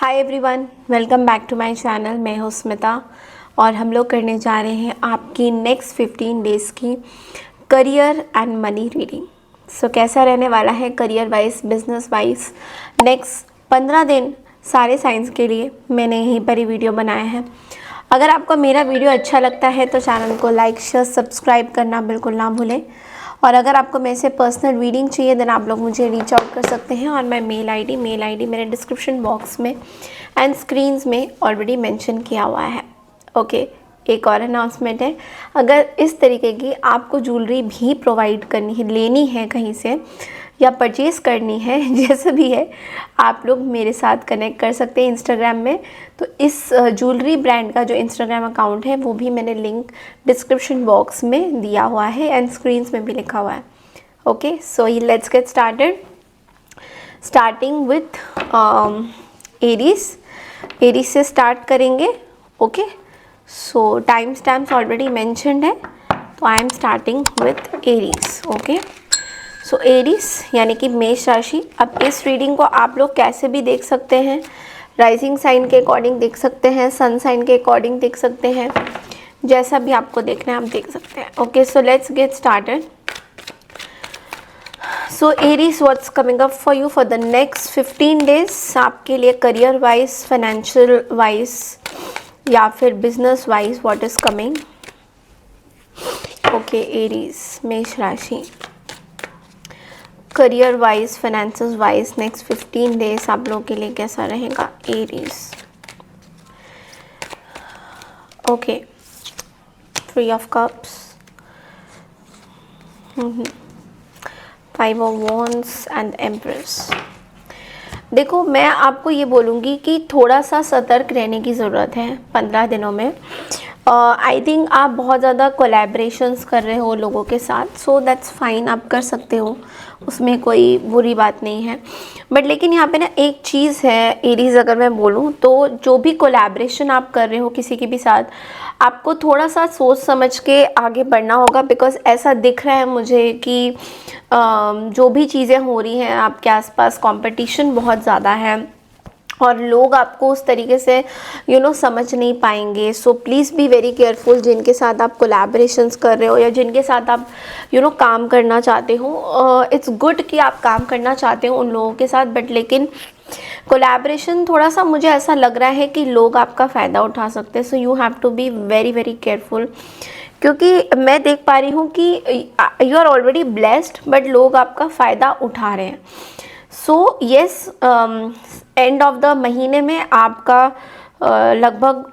Hi everyone, welcome back to my channel. मैं हूँ स्मिता और हम लोग करने जा रहे हैं आपकी नेक्स्ट 15 डेज़ की करियर एंड मनी रीडिंग। सो कैसा रहने वाला है career wise, business wise next 15 दिन सारे साइंस के लिए मैंने यहीं पर ही वीडियो बनाया है। अगर आपको मेरा वीडियो अच्छा लगता है तो चैनल को लाइक शेयर सब्सक्राइब करना बिल्कुल ना भूलें। और अगर आपको मेरे से पर्सनल रीडिंग चाहिए देन आप लोग मुझे रीच आउट कर सकते हैं। और मैं मेल आईडी मेरे डिस्क्रिप्शन बॉक्स में एंड स्क्रीन्स में ऑलरेडी मेंशन किया हुआ है। ओके, एक और अनाउंसमेंट है, अगर इस तरीके की आपको ज्वेलरी भी प्रोवाइड करनी है, लेनी है कहीं से या परचेज़ करनी है, जैसा भी है आप लोग मेरे साथ कनेक्ट कर सकते हैं इंस्टाग्राम में। तो इस ज्वेलरी ब्रांड का जो इंस्टाग्राम अकाउंट है वो भी मैंने लिंक डिस्क्रिप्शन बॉक्स में दिया हुआ है एंड स्क्रीन्स में भी लिखा हुआ है। Okay, so let's get started, starting with Aries से स्टार्ट करेंगे। ओके, सो टाइम स्टैम्प्स ऑलरेडी मेंशन्ड है, तो I am starting with Aries. Okay, so Aries यानी कि मेष राशि। अब इस रीडिंग को आप लोग कैसे भी देख सकते हैं, राइजिंग साइन के अकॉर्डिंग देख सकते हैं, सन साइन के अकॉर्डिंग देख सकते हैं, जैसा भी आपको देखना है आप देख सकते हैं। Okay, so let's get started. So Aries, what's coming up for you for the next 15 days आपके लिए करियर वाइज, फाइनेंशियल वाइज या फिर business wise, what is coming. Okay, Aries मेष राशि, career wise, finances wise next 15 days आप लोगों के लिए कैसा रहेगा Aries. Okay, 3 of cups, 5 of wands and empress. देखो, मैं आपको ये बोलूँगी कि थोड़ा सा सतर्क रहने की ज़रूरत है 15 दिनों में। आई थिंक आप बहुत ज़्यादा कोलैबोरेशंस कर रहे हो लोगों के साथ, सो दैट्स फाइन, आप कर सकते हो, उसमें कोई बुरी बात नहीं है। बट लेकिन यहाँ पे ना एक चीज़ है एरीज, अगर मैं बोलूँ तो जो भी कोलैबोरेशन आप कर रहे हो किसी के भी साथ, आपको थोड़ा सा सोच समझ के आगे बढ़ना होगा। बिकॉज ऐसा दिख रहा है मुझे कि जो भी चीज़ें हो रही हैं आपके आसपास, कंपटीशन बहुत ज़्यादा है और लोग आपको उस तरीके से समझ नहीं पाएंगे। So please be very careful जिनके साथ आप कोलैबोरेशंस कर रहे हो या जिनके साथ आप काम करना चाहते हो। इट्स गुड कि आप काम करना चाहते हो उन लोगों के साथ, बट लेकिन कोलैबोरेशन थोड़ा सा मुझे ऐसा लग रहा है कि लोग आपका फ़ायदा उठा सकते हैं। So you have to be very very careful, क्योंकि मैं देख पा रही हूँ कि you are already blessed but लोग आपका फ़ायदा उठा रहे हैं। So yes, end of the महीने में आपका लगभग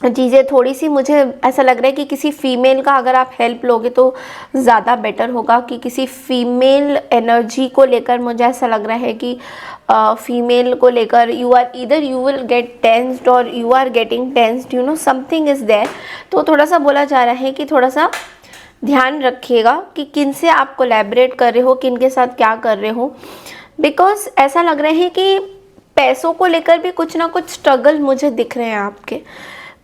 चीज़ें थोड़ी सी, मुझे ऐसा लग रहा है कि किसी फीमेल का अगर आप हेल्प लोगे तो ज़्यादा बेटर होगा। कि किसी फीमेल एनर्जी को लेकर मुझे ऐसा लग रहा है कि फीमेल को लेकर यू विल गेट टेंस्ड और you are getting tensed, something is there. तो थोड़ा सा बोला जा रहा है कि थोड़ा सा ध्यान रखिएगा कि किन से आप कोलैबोरेट कर रहे हो, किन के साथ क्या कर रहे हो। बिकॉज ऐसा लग रहा है कि पैसों को लेकर भी कुछ ना कुछ स्ट्रगल मुझे दिख रहे हैं आपके,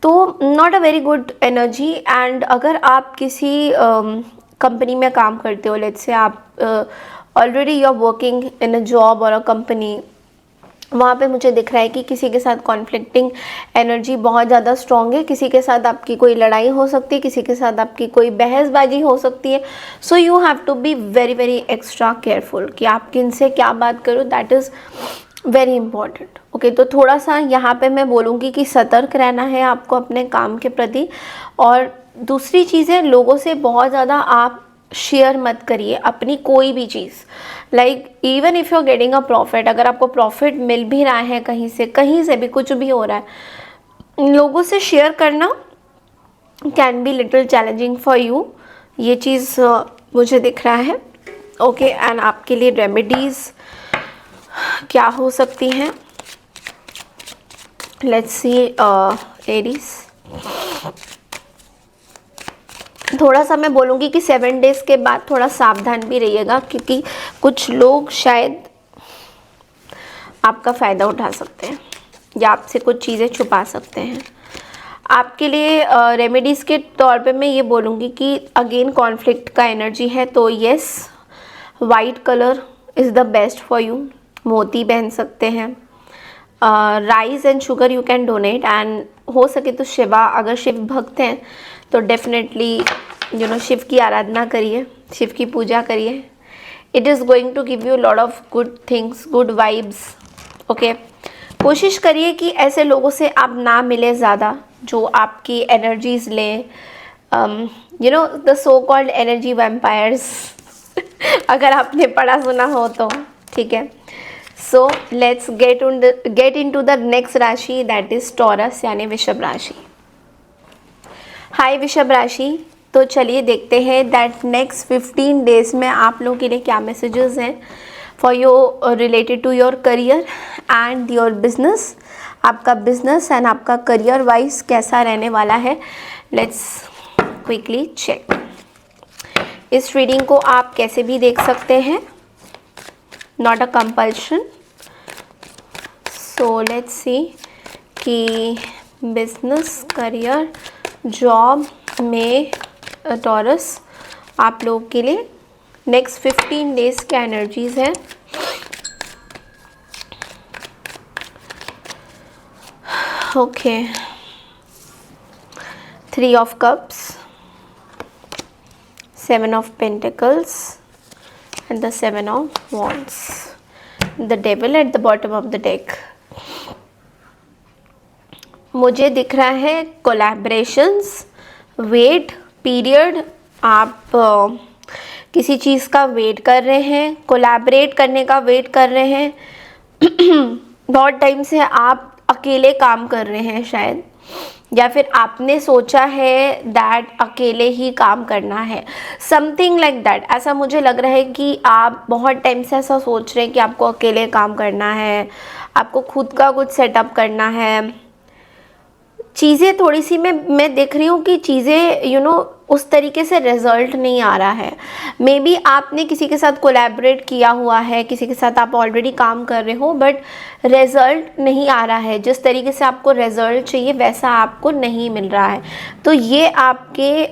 तो not a very good energy. And अगर आप किसी कंपनी में काम करते हो, लेट्स से आप already you are working in a job और अ कंपनी, वहाँ पे मुझे दिख रहा है कि किसी के साथ कॉन्फ्लिक्टिंग एनर्जी बहुत ज़्यादा स्ट्रॉन्ग है। किसी के साथ आपकी कोई लड़ाई हो सकती है, किसी के साथ आपकी कोई बहसबाजी हो सकती है। So you have to be very very extra careful कि आप किन से क्या बात करो, that is very important. Okay, तो थोड़ा सा यहाँ पे मैं बोलूँगी कि सतर्क रहना है आपको अपने काम के प्रति। और दूसरी चीज़ है, लोगों से बहुत ज़्यादा आप शेयर मत करिए अपनी कोई भी चीज़। Like even if you are getting a profit, अगर आपको प्रॉफिट मिल भी रहा है कहीं से भी कुछ भी हो रहा है, लोगों से शेयर करना can be little challenging for you. ये चीज़ मुझे दिख रहा है। ओके, एंड आपके लिए रेमेडीज़ क्या हो सकती हैं, लेट्स सी एरीज। थोड़ा सा मैं बोलूँगी कि 7 डेज़ के बाद थोड़ा सावधान भी रहिएगा, क्योंकि कुछ लोग शायद आपका फ़ायदा उठा सकते हैं या आपसे कुछ चीज़ें छुपा सकते हैं। आपके लिए रेमेडीज़ के तौर पे मैं ये बोलूँगी कि अगेन कॉन्फ्लिक्ट का एनर्जी है, तो yes, white colour is the best for you. मोती पहन सकते हैं, rice and sugar you can donate, and हो सके तो शिवा, अगर शिव भक्त हैं तो डेफिनेटली शिव की आराधना करिए, शिव की पूजा करिए. It is going to give you lot of good things, good vibes. Okay, कोशिश करिए कि ऐसे लोगों से आप ना मिले ज़्यादा जो आपकी एनर्जीज लें, the so called energy vampires अगर आपने पढ़ा सुना हो तो. ठीक है, so let's get into the next राशि, दैट इज टॉरस यानी वृषभ राशि. हाय वृषभ राशि, तो चलिए देखते हैं दैट नेक्स्ट 15 डेज में आप लोगों के लिए क्या मैसेजेस हैं for your related to your career and your business. आपका बिजनेस एंड आपका करियर वाइज कैसा रहने वाला है. Let's quickly check. इस रीडिंग को आप कैसे भी देख सकते हैं, not a compulsion. So let's see कि बिजनेस, करियर, जॉब में टॉरस आप लोगों के लिए नेक्स्ट 15 डेज क्या एनर्जीज है. Okay, 3 of cups, 7 of pentacles and the 7 of wands, the devil at the bottom of the deck. मुझे दिख रहा है कोलैबोरेशंस, वेट पीरियड. आप किसी चीज़ का वेट कर रहे हैं, कोलैबोरेट करने का वेट कर रहे हैं. बहुत टाइम से आप अकेले काम कर रहे हैं शायद, या फिर आपने सोचा है दैट अकेले ही काम करना है, समथिंग लाइक दैट. ऐसा मुझे लग रहा है कि आप बहुत टाइम से ऐसा सोच रहे हैं कि आपको अकेले काम करना है, आपको खुद का कुछ सेटअप करना है. चीज़ें थोड़ी सी मैं देख रही हूँ कि चीज़ें उस तरीके से रिजल्ट नहीं आ रहा है. मे बी आपने किसी के साथ कोलैबोरेट किया हुआ है, किसी के साथ आप ऑलरेडी काम कर रहे हो, बट रिजल्ट नहीं आ रहा है. जिस तरीके से आपको रिजल्ट चाहिए वैसा आपको नहीं मिल रहा है. तो ये आपके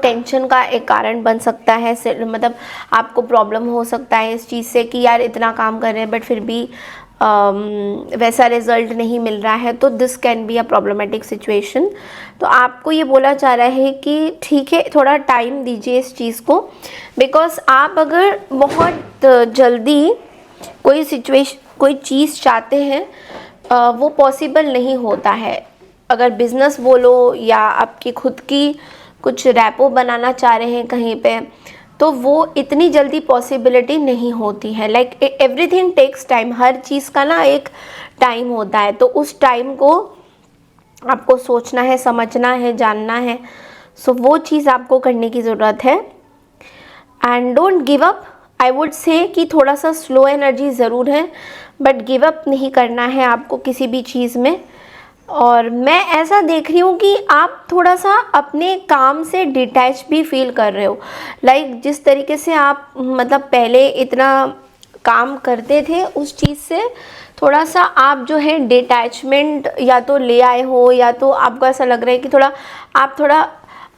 टेंशन का एक कारण बन सकता है. मतलब आपको प्रॉब्लम हो सकता है इस चीज़ से कि यार इतना काम कर रहे हैं बट फिर भी वैसा रिजल्ट नहीं मिल रहा है. तो this can be a problematic situation. तो आपको ये बोला जा रहा है कि ठीक है, थोड़ा टाइम दीजिए इस चीज़ को, बिकॉज आप अगर बहुत जल्दी कोई चीज़ चाहते हैं वो पॉसिबल नहीं होता है. अगर बिज़नेस बोलो या आपकी खुद की कुछ रैपो बनाना चाह रहे हैं कहीं पे, तो वो इतनी जल्दी पॉसिबिलिटी नहीं होती है. Like everything takes time. हर चीज़ का ना एक टाइम होता है, तो उस टाइम को आपको सोचना है, समझना है, जानना है. सो वो चीज़ आपको करने की ज़रूरत है. And don't give up. I would say कि थोड़ा सा स्लो एनर्जी ज़रूर है, बट गिव अप नहीं करना है आपको किसी भी चीज़ में. और मैं ऐसा देख रही हूँ कि आप थोड़ा सा अपने काम से डिटैच भी फील कर रहे हो. लाइक जिस तरीके से आप मतलब पहले इतना काम करते थे उस चीज़ से थोड़ा सा आप जो है डिटैचमेंट या तो ले आए हो, या तो आपको ऐसा लग रहा है कि आप थोड़ा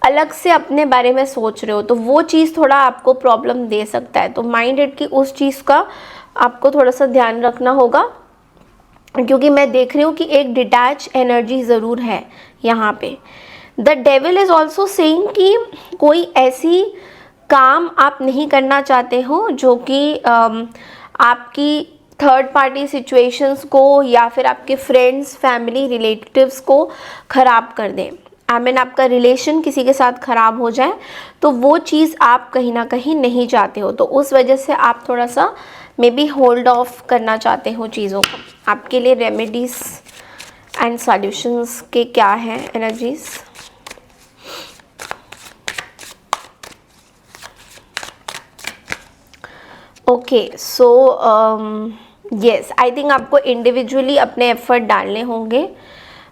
अलग से अपने बारे में सोच रहे हो. तो वो चीज़ थोड़ा आपको प्रॉब्लम दे सकता है. तो माइंडेड कि उस चीज़ का आपको थोड़ा सा ध्यान रखना होगा, क्योंकि मैं देख रही हूँ कि एक डिटैच एनर्जी ज़रूर है यहाँ पे. The devil is also saying कि कोई ऐसी काम आप नहीं करना चाहते हो जो कि आपकी थर्ड पार्टी सिचुएशंस को या फिर आपके फ्रेंड्स, फैमिली, रिलेटिव्स को ख़राब कर दें. आपका रिलेशन किसी के साथ ख़राब हो जाए, तो वो चीज़ आप कहीं ना कहीं नहीं चाहते हो. तो उस वजह से आप थोड़ा सा मे बी होल्ड ऑफ करना चाहते हो चीज़ों को. आपके लिए रेमेडीज़ एंड सॉल्यूशंस के क्या हैं energies. Okay, so yes, I think आपको इंडिविजुअली अपने एफर्ट डालने होंगे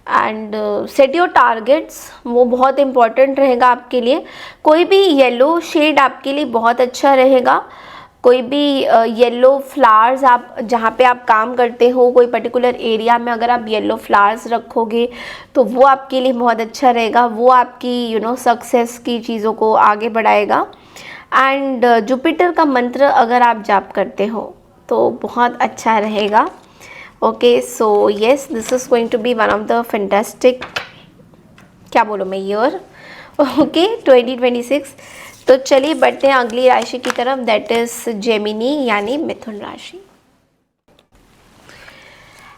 एंड सेट योर टारगेट्स. वो बहुत इम्पॉर्टेंट रहेगा आपके लिए. कोई भी येलो शेड आपके लिए बहुत अच्छा रहेगा. कोई भी येलो फ्लावर्स, आप जहाँ पे आप काम करते हो कोई पर्टिकुलर एरिया में अगर आप येलो फ्लावर्स रखोगे तो वो आपके लिए बहुत अच्छा रहेगा. वो आपकी सक्सेस की चीज़ों को आगे बढ़ाएगा. एंड जुपिटर का मंत्र अगर आप जाप करते हो तो बहुत अच्छा रहेगा. Okay, so yes, this is going to be one of the fantastic, क्या बोलूँ मैं, ईयर। ओके 2026। तो चलिए बढ़ते हैं अगली राशि की तरफ, दैट इज़ जेमिनी यानी मिथुन राशि।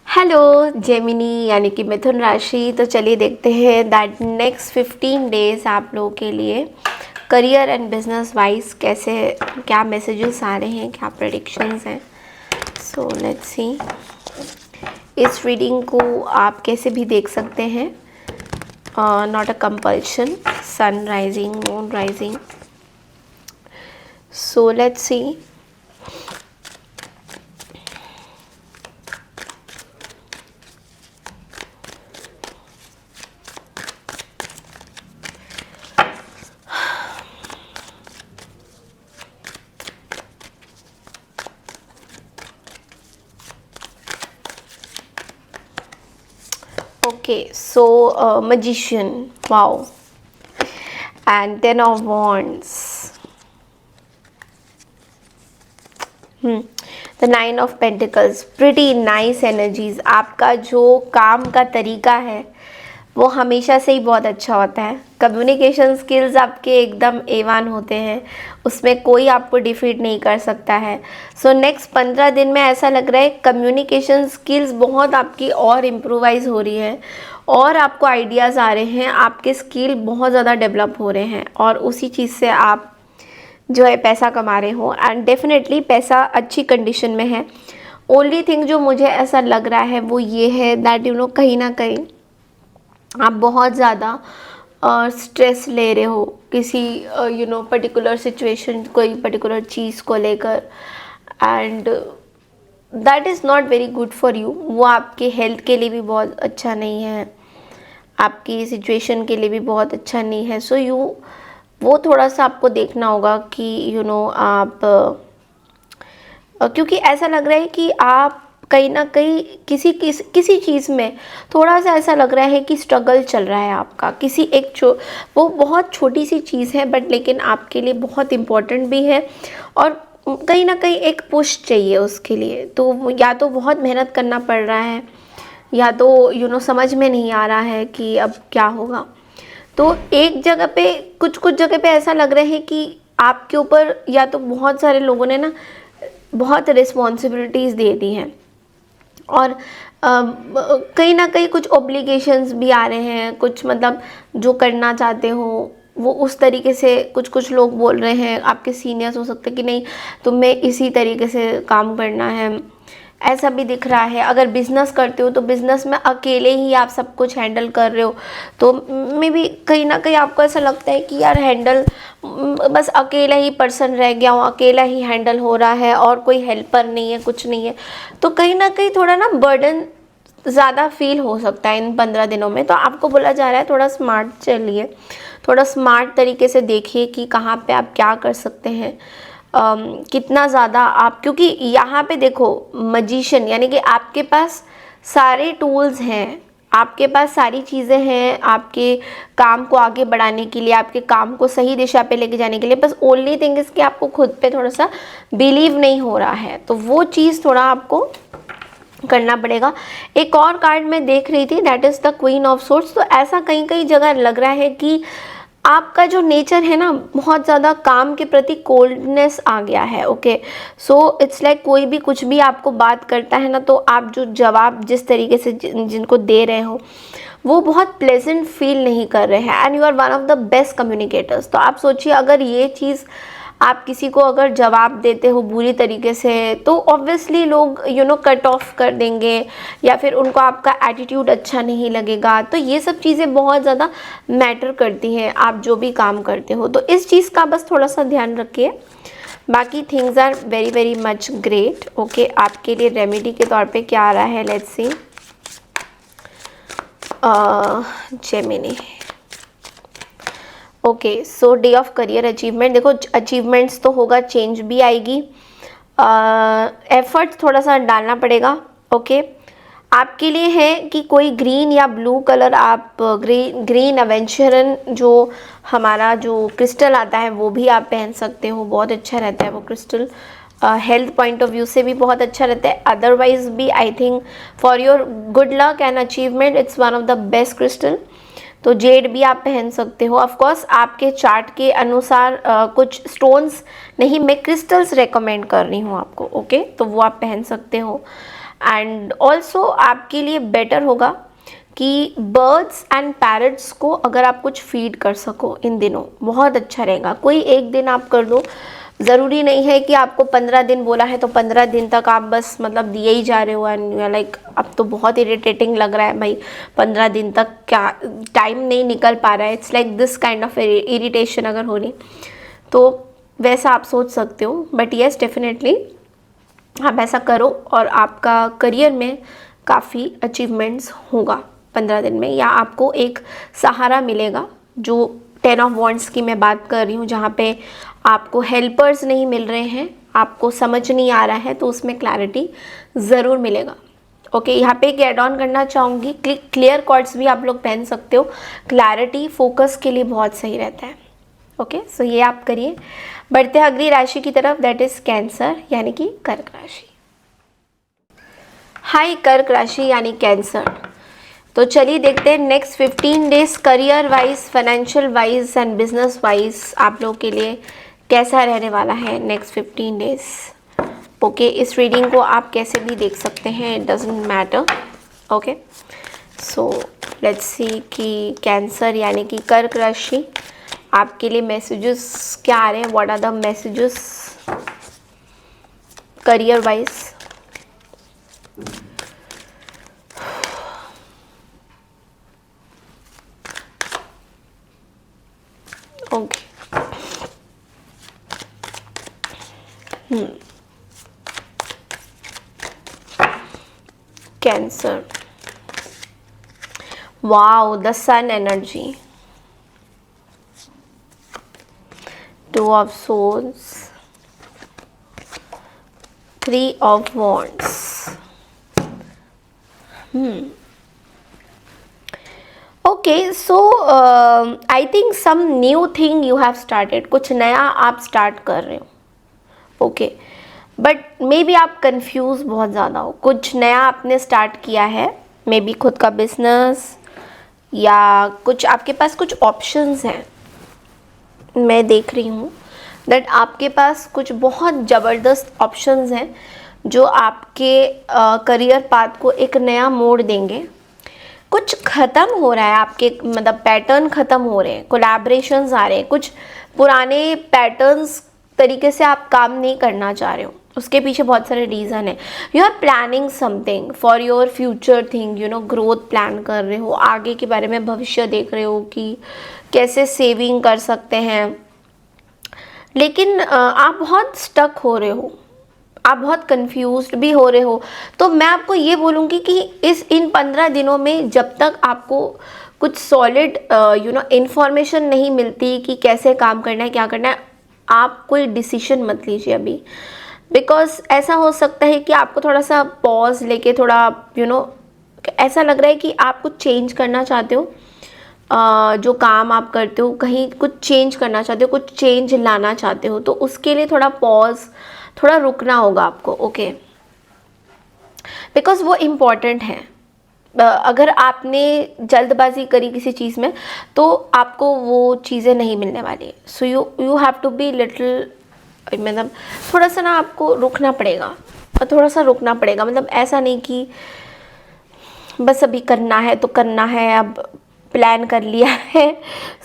हेलो जेमिनी यानी कि मिथुन राशि। तो चलिए देखते हैं दैट नेक्स्ट 15 डेज आप लोगों के लिए करियर एंड बिजनेस वाइज कैसे, क्या मैसेजेस आ रहे हैं, क्या प्रेडिक्शंस हैं। सो लेट्स सी, इस रीडिंग को आप कैसे भी देख सकते हैं, not a compulsion, sun rising, moon rising. So let's see, okay, so magician, wow, and 10 of wands, the 9 of pentacles, pretty nice energies. आपका जो काम का तरीका है वो हमेशा से ही बहुत अच्छा होता है। कम्युनिकेशन स्किल्स आपके एकदम A1 होते हैं, उसमें कोई आपको डिफीट नहीं कर सकता है। सो नेक्स्ट 15 दिन में ऐसा लग रहा है कम्युनिकेशन स्किल्स बहुत आपकी और इम्प्रूवाइज हो रही है, और आपको आइडियाज़ आ रहे हैं, आपके स्किल बहुत ज़्यादा डेवलप हो रहे हैं, और उसी चीज़ से आप जो है पैसा कमा रहे हो, एंड डेफिनेटली पैसा अच्छी कंडीशन में है। ओनली थिंग जो मुझे ऐसा लग रहा है वो ये है दैट यू नो, कहीं ना कहीं आप बहुत ज़्यादा स्ट्रेस ले रहे हो किसी यू नो पर्टिकुलर सिचुएशन, कोई पर्टिकुलर चीज़ को लेकर, and that is not very good for you. वो आपके हेल्थ के लिए भी बहुत अच्छा नहीं है, आपकी सिचुएशन के लिए भी बहुत अच्छा नहीं है। सो वो थोड़ा सा आपको देखना होगा कि यू नो आप क्योंकि ऐसा लग रहा है कि आप कहीं ना कहीं किसी चीज़ में थोड़ा सा ऐसा लग रहा है कि स्ट्रगल चल रहा है आपका, किसी एक वो बहुत छोटी सी चीज़ है बट लेकिन आपके लिए बहुत इम्पोर्टेंट भी है, और कहीं ना कहीं एक पुश चाहिए उसके लिए। तो या तो बहुत मेहनत करना पड़ रहा है, या तो यू नो समझ में नहीं आ रहा है कि अब क्या होगा। तो एक जगह पे कुछ जगह पे ऐसा लग रहा है कि आपके ऊपर या तो बहुत सारे लोगों ने ना बहुत रिस्पॉन्सिबिलिटीज़ दे दी हैं, और कहीं ना कहीं कुछ ऑब्लिगेशंस भी आ रहे हैं, कुछ मतलब जो करना चाहते हो वो उस तरीके से कुछ लोग बोल रहे हैं, आपके सीनियर्स हो सकते हैं कि नहीं तुम्हें इसी तरीके से काम करना है, ऐसा भी दिख रहा है। अगर बिज़नेस करते हो तो बिज़नेस में अकेले ही आप सब कुछ हैंडल कर रहे हो, तो मे बी कहीं ना कहीं आपको ऐसा लगता है कि यार हैंडल बस अकेला ही पर्सन रह गया हूँ, अकेला ही हैंडल हो रहा है और कोई हेल्पर नहीं है, कुछ नहीं है। तो कहीं ना कहीं थोड़ा ना बर्डन ज़्यादा फील हो सकता है इन 15 दिनों में। तो आपको बोला जा रहा है थोड़ा स्मार्ट चलिए, थोड़ा स्मार्ट तरीके से देखिए कि कहाँ पे आप क्या कर सकते हैं, कितना ज़्यादा आप, क्योंकि यहाँ पे देखो मजिशियन यानी कि आपके पास सारे टूल्स हैं, आपके पास सारी चीज़ें हैं आपके काम को आगे बढ़ाने के लिए, आपके काम को सही दिशा पे लेके जाने के लिए। बस ओनली थिंग इज़ कि आपको खुद पे थोड़ा सा बिलीव नहीं हो रहा है, तो वो चीज़ थोड़ा आपको करना पड़ेगा। एक और कार्ड मैं देख रही थी that is the queen of swords. तो ऐसा कहीं कहीं जगह लग रहा है कि आपका जो नेचर है ना बहुत ज़्यादा काम के प्रति कोल्डनेस आ गया है। ओके, सो इट्स लाइक कोई भी कुछ भी आपको बात करता है ना, तो आप जो जवाब जिस तरीके से जिनको दे रहे हो वो बहुत प्लेजेंट फील नहीं कर रहे हैं, and you are one of the best communicators. तो आप सोचिए अगर ये चीज़ आप किसी को अगर जवाब देते हो बुरी तरीके से तो ऑब्वियसली लोग यू नो कट ऑफ कर देंगे, या फिर उनको आपका एटीट्यूड अच्छा नहीं लगेगा। तो ये सब चीज़ें बहुत ज़्यादा मैटर करती हैं आप जो भी काम करते हो, तो इस चीज़ का बस थोड़ा सा ध्यान रखिए। बाकी things are very very much great. Okay, आपके लिए रेमेडी के तौर पे क्या आ रहा है, let's see. Gemini, okay, so day of career achievement. देखो अचीवमेंट्स तो होगा, चेंज भी आएगी, एफर्ट्स थोड़ा सा डालना पड़ेगा। ओके, आपके लिए है कि कोई ग्रीन या ब्लू कलर, आप ग्रीन एवेंचरन जो हमारा जो क्रिस्टल आता है वो भी आप पहन सकते हो, बहुत अच्छा रहता है वो crystal. Health point of view से भी बहुत अच्छा रहता है, अदरवाइज भी I think for your good luck and achievement it's one of the best crystal. तो जेड भी आप पहन सकते हो। ऑफ कोर्स आपके चार्ट के अनुसार कुछ स्टोन्स नहीं, मैं क्रिस्टल्स रेकमेंड कर रही हूँ आपको, ओके तो वो आप पहन सकते हो। एंड ऑल्सो आपके लिए बेटर होगा कि बर्ड्स एंड पैरट्स को अगर आप कुछ फीड कर सको इन दिनों, बहुत अच्छा रहेगा। कोई एक दिन आप कर दो, ज़रूरी नहीं है कि आपको 15 दिन बोला है तो 15 दिन तक आप बस मतलब दिए ही जा रहे हो एंड यू लाइक अब तो बहुत इरिटेटिंग लग रहा है भाई, 15 दिन तक क्या टाइम नहीं निकल पा रहा है, it's like this kind of irritation अगर हो रही तो वैसा आप सोच सकते हो। बट येस डेफिनेटली आप ऐसा करो और आपका करियर में काफ़ी अचीवमेंट्स होगा 15 दिन में, या आपको एक सहारा मिलेगा। जो 10 ऑफ वॉन्ड्स की मैं बात कर रही हूँ, जहाँ पे आपको हेल्पर्स नहीं मिल रहे हैं, आपको समझ नहीं आ रहा है, तो उसमें क्लैरिटी ज़रूर मिलेगा। ओके यहाँ पे एक एड ऑन करना चाहूँगी, क्लियर कॉर्ड्स भी आप लोग पहन सकते हो, क्लैरिटी फोकस के लिए बहुत सही रहता है। ओके सो ये आप करिए। बढ़ते हैं अगली राशि की तरफ, दैट इज़ कैंसर यानी कि कर्क राशि। हाय कर्क राशि यानी कैंसर। तो चलिए देखते हैं next 15 days career wise, financial wise and business wise आप लोग के लिए कैसा रहने वाला है नेक्स्ट 15 डेज। ओके इस रीडिंग को आप कैसे भी देख सकते हैं, it doesn't matter. Okay so let's see कि कैंसर यानी कि कर्क राशि आपके लिए मैसेजेस क्या आ रहे हैं, what are the messages career wise. Okay cancer, wow the sun energy, 2 of swords, 3 of wands. Okay so I think some new thing you have started, कुछ नया आप स्टार्ट कर रहे हो। ओके बट मे बी आप confuse बहुत ज़्यादा हो, कुछ नया आपने स्टार्ट किया है, मे बी खुद का बिजनेस या कुछ आपके पास कुछ ऑप्शंस हैं। मैं देख रही हूँ दैट आपके पास कुछ बहुत ज़बरदस्त ऑप्शंस हैं जो आपके करियर पाथ को एक नया मोड़ देंगे। कुछ ख़त्म हो रहा है आपके, मतलब पैटर्न ख़त्म हो रहे हैं, कोलैबोरेशंस आ रहे हैं, कुछ पुराने पैटर्न्स तरीके से आप काम नहीं करना चाह रहे हो, उसके पीछे बहुत सारे रीज़न है। You are planning something for your future thing, you know growth plan कर रहे हो, आगे के बारे में भविष्य देख रहे हो कि कैसे सेविंग कर सकते हैं, लेकिन आप बहुत स्टक हो रहे हो, आप बहुत कंफ्यूज्ड भी हो रहे हो। तो मैं आपको ये बोलूँगी कि इन 15 दिनों में जब तक आपको कुछ सॉलिड यू नो इन्फॉर्मेशन नहीं मिलती कि कैसे काम करना है, क्या करना है, आप कोई डिसीजन मत लीजिए अभी। बिकॉज ऐसा हो सकता है कि आपको थोड़ा सा पॉज लेके, थोड़ा यू नो ऐसा लग रहा है कि आप कुछ चेंज करना चाहते हो, जो काम आप करते हो कहीं कुछ चेंज करना चाहते हो, कुछ चेंज लाना चाहते हो, तो उसके लिए थोड़ा पॉज, थोड़ा रुकना होगा आपको। ओके बिकॉज वो इम्पॉर्टेंट है। अगर आपने जल्दबाजी करी किसी चीज़ में तो आपको वो चीज़ें नहीं मिलने वाली। So you have to be little, मतलब थोड़ा सा ना आपको रुकना पड़ेगा, और थोड़ा सा रुकना पड़ेगा, मतलब ऐसा नहीं कि बस अभी करना है तो करना है, अब प्लान कर लिया है।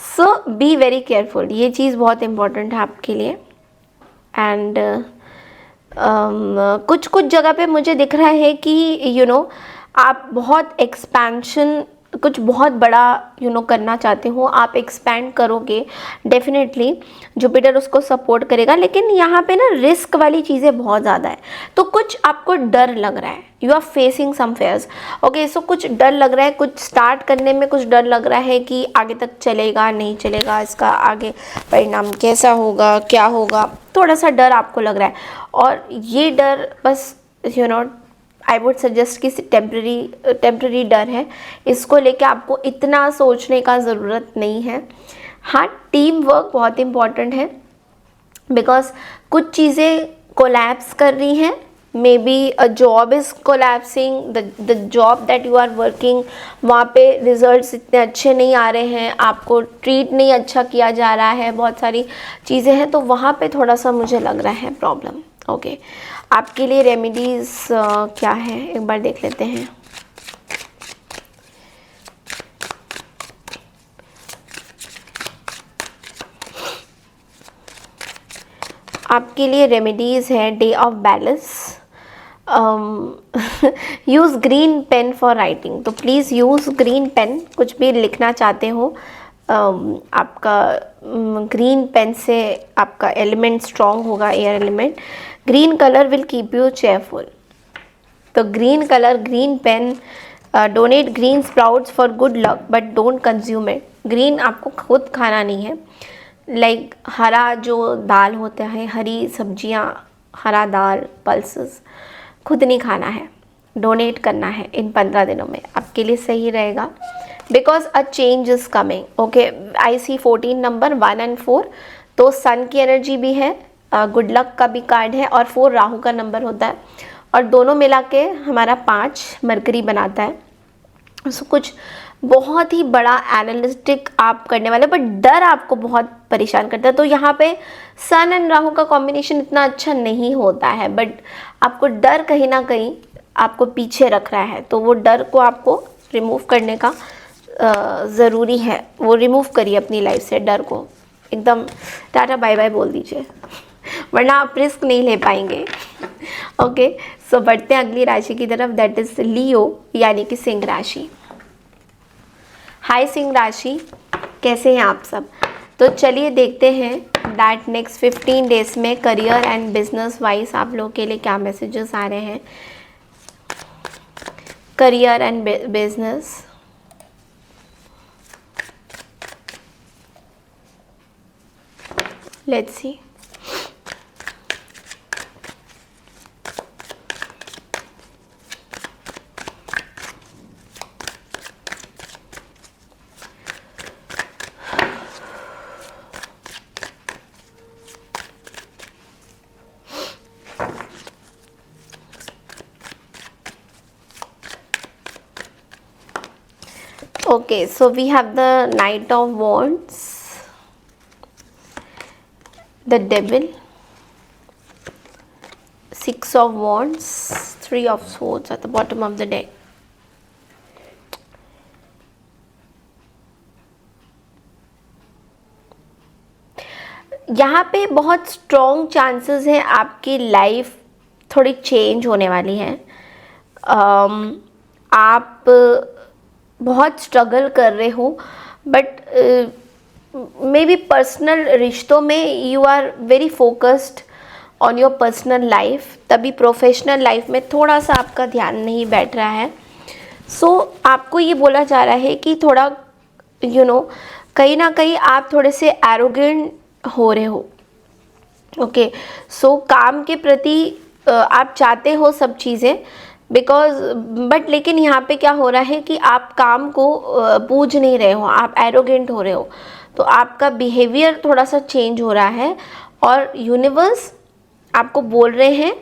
सो बी वेरी केयरफुल, ये चीज़ बहुत इम्पोर्टेंट है आपके लिए। एंड कुछ कुछ जगह पे मुझे दिख रहा है कि यू नो आप बहुत एक्सपेंशन, कुछ बहुत बड़ा यू नो करना चाहते हो, आप एक्सपैंड करोगे, डेफिनेटली जुपिटर उसको सपोर्ट करेगा, लेकिन यहाँ पे ना रिस्क वाली चीज़ें बहुत ज़्यादा है, तो कुछ आपको डर लग रहा है, you are facing some fears. Okay so कुछ डर लग रहा है, कुछ स्टार्ट करने में कुछ डर लग रहा है कि आगे तक चलेगा नहीं चलेगा, इसका आगे परिणाम कैसा होगा, क्या होगा, थोड़ा सा डर आपको लग रहा है। और ये डर बस you know I would suggest कि टेम्प्रेरी डर है, इसको लेके आपको इतना सोचने का ज़रूरत नहीं है। हाँ टीम वर्क बहुत इम्पॉर्टेंट है, बिकॉज कुछ चीज़ें कोलैप्स कर रही हैं, maybe a job is collapsing, the job that you are working, वहाँ पे रिजल्ट्स इतने अच्छे नहीं आ रहे हैं, आपको ट्रीट नहीं अच्छा किया जा रहा है, बहुत सारी चीज़ें हैं, तो वहाँ पे थोड़ा सा मुझे लग रहा है प्रॉब्लम। ओके, आपके लिए रेमेडीज़ क्या है एक बार देख लेते हैं। आपके लिए रेमेडीज़ है day of balance, use green pen for writing, तो प्लीज़ यूज़ ग्रीन पेन, कुछ भी लिखना चाहते हो आपका ग्रीन पेन से आपका एलिमेंट स्ट्रॉन्ग होगा, air element. Green colour will keep you cheerful, तो green colour, green pen, donate green sprouts for good luck but don't consume it. Green आपको खुद खाना नहीं है, लाइक हरा जो दाल होता है, हरी सब्जियां, हरा दाल, पल्सेस खुद नहीं खाना है, डोनेट करना है इन 15 दिनों में, आपके लिए सही रहेगा। Because a change is coming. Okay, I see 14 number 1 और 4, तो सन की एनर्जी भी है, गुड लक का भी कार्ड है, और 4 राहु का नंबर होता है, और दोनों मिला के हमारा 5 मरकरी बनाता है। सो कुछ बहुत ही बड़ा एनालिटिक आप करने वाले, बट डर आपको बहुत परेशान करता है, तो यहाँ पे सन एंड राहु का कॉम्बिनेशन इतना अच्छा नहीं होता है, बट आपको डर कहीं ना कहीं आपको पीछे रख रहा है, तो वो डर को आपको रिमूव करने का ज़रूरी है। वो रिमूव करिए अपनी लाइफ से, डर को एकदम टाटा बाय बाय बोल दीजिए, वरना आप रिस्क नहीं ले पाएंगे। ओके, सो बढ़ते हैं अगली राशि की तरफ, दैट इज़ लियो, यानी कि सिंह राशि। हाय सिंह राशि, कैसे हैं आप सब? तो चलिए देखते हैं दैट नेक्स्ट 15 डेज में करियर एंड बिजनेस वाइज आप लोग के लिए क्या मैसेजेस आ रहे हैं। Career and business, let's see. Okay, so we have the Knight of Wands, the Devil, 6 of Wands, 3 of Swords at the bottom of the deck. यहाँ पे बहुत स्ट्रॉन्ग चांसेस हैं आपकी लाइफ थोड़ी चेंज होने वाली है। आप बहुत स्ट्रगल कर रहे हो, बट मे बी पर्सनल रिश्तों में you are very focused on your personal life, तभी प्रोफेशनल लाइफ में थोड़ा सा आपका ध्यान नहीं बैठ रहा है। सो आपको ये बोला जा रहा है कि थोड़ा कहीं ना कहीं आप थोड़े से एरोगेंट हो रहे हो। ओके, सो काम के प्रति आप चाहते हो सब चीज़ें, बिकॉज बट लेकिन यहाँ पे क्या हो रहा है कि आप काम को बूझ नहीं रहे हो, आप एरोगेंट हो रहे हो, तो आपका बिहेवियर थोड़ा सा चेंज हो रहा है, और यूनिवर्स आपको बोल रहे हैं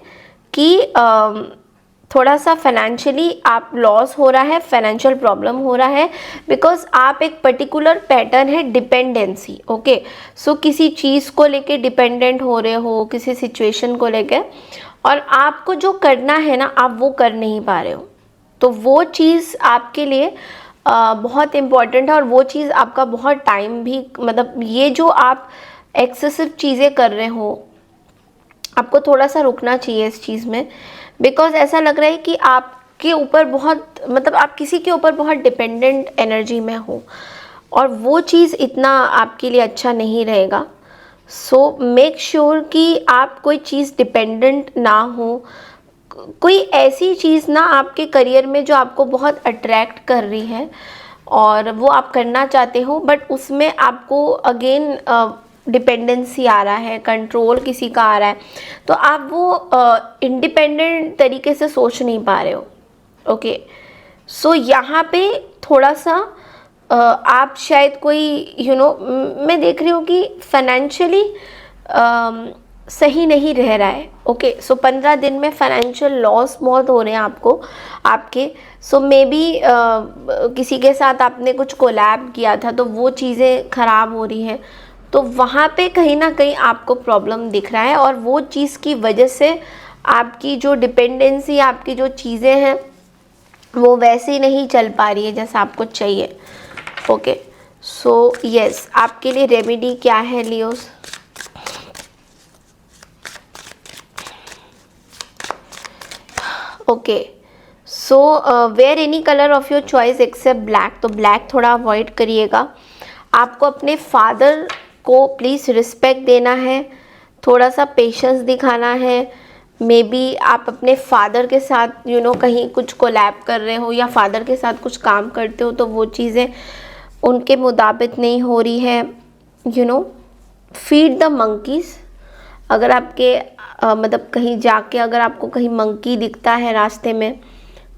कि थोड़ा सा फाइनेंशियली आप लॉस हो रहा है, फाइनेंशियल प्रॉब्लम हो रहा है, बिकॉज आप एक पर्टिकुलर पैटर्न है डिपेंडेंसी। ओके, सो किसी चीज़ को लेके डिपेंडेंट हो रहे हो, किसी सिचुएशन को लेके, और आपको जो करना है ना आप वो कर नहीं पा रहे हो, तो वो चीज़ आपके लिए बहुत इम्पॉर्टेंट है, और वो चीज़ आपका बहुत टाइम भी, मतलब ये जो आप एक्सेसिव चीज़ें कर रहे हो, आपको थोड़ा सा रुकना चाहिए इस चीज़ में, बिकॉज ऐसा लग रहा है कि आपके ऊपर बहुत, मतलब आप किसी के ऊपर बहुत डिपेंडेंट एनर्जी में हो, और वो चीज़ इतना आपके लिए अच्छा नहीं रहेगा। सो मेक श्योर कि आप कोई चीज़ डिपेंडेंट ना हो, कोई ऐसी चीज़ ना आपके करियर में जो आपको बहुत अट्रैक्ट कर रही है और वो आप करना चाहते हो, बट उसमें आपको अगेन डिपेंडेंसी आ रहा है, कंट्रोल किसी का आ रहा है, तो आप वो इंडिपेंडेंट तरीके से सोच नहीं पा रहे हो। ओके, सो यहाँ पे थोड़ा सा आप शायद कोई मैं देख रही हूँ कि फाइनेंशियली सही नहीं रह रहा है। ओके, सो 15 दिन में फाइनेंशियल लॉस बहुत हो रहे हैं आपको आपके। सो मे बी किसी के साथ आपने कुछ कोलैब किया था तो वो चीज़ें ख़राब हो रही हैं, तो वहाँ पे कहीं ना कहीं आपको प्रॉब्लम दिख रहा है, और वो चीज़ की वजह से आपकी जो डिपेंडेंसी, आपकी जो चीज़ें हैं वो वैसे ही नहीं चल पा रही है जैसा आपको चाहिए। ओके, सो यस, आपके लिए रेमेडी क्या है Leos? Okay, so wear any colour of your choice except black. तो ब्लैक थोड़ा अवॉइड करिएगा। आपको अपने फादर को प्लीज़ रिस्पेक्ट देना है, थोड़ा सा पेशेंस दिखाना है। मे बी आप अपने फादर के साथ कहीं कुछ कोलैब कर रहे हो या फादर के साथ कुछ काम करते हो तो वो चीज़ें उनके मुताबिक नहीं हो रही है। Feed the monkeys. अगर आपके मतलब कहीं जाके अगर आपको कहीं मंकी दिखता है, रास्ते में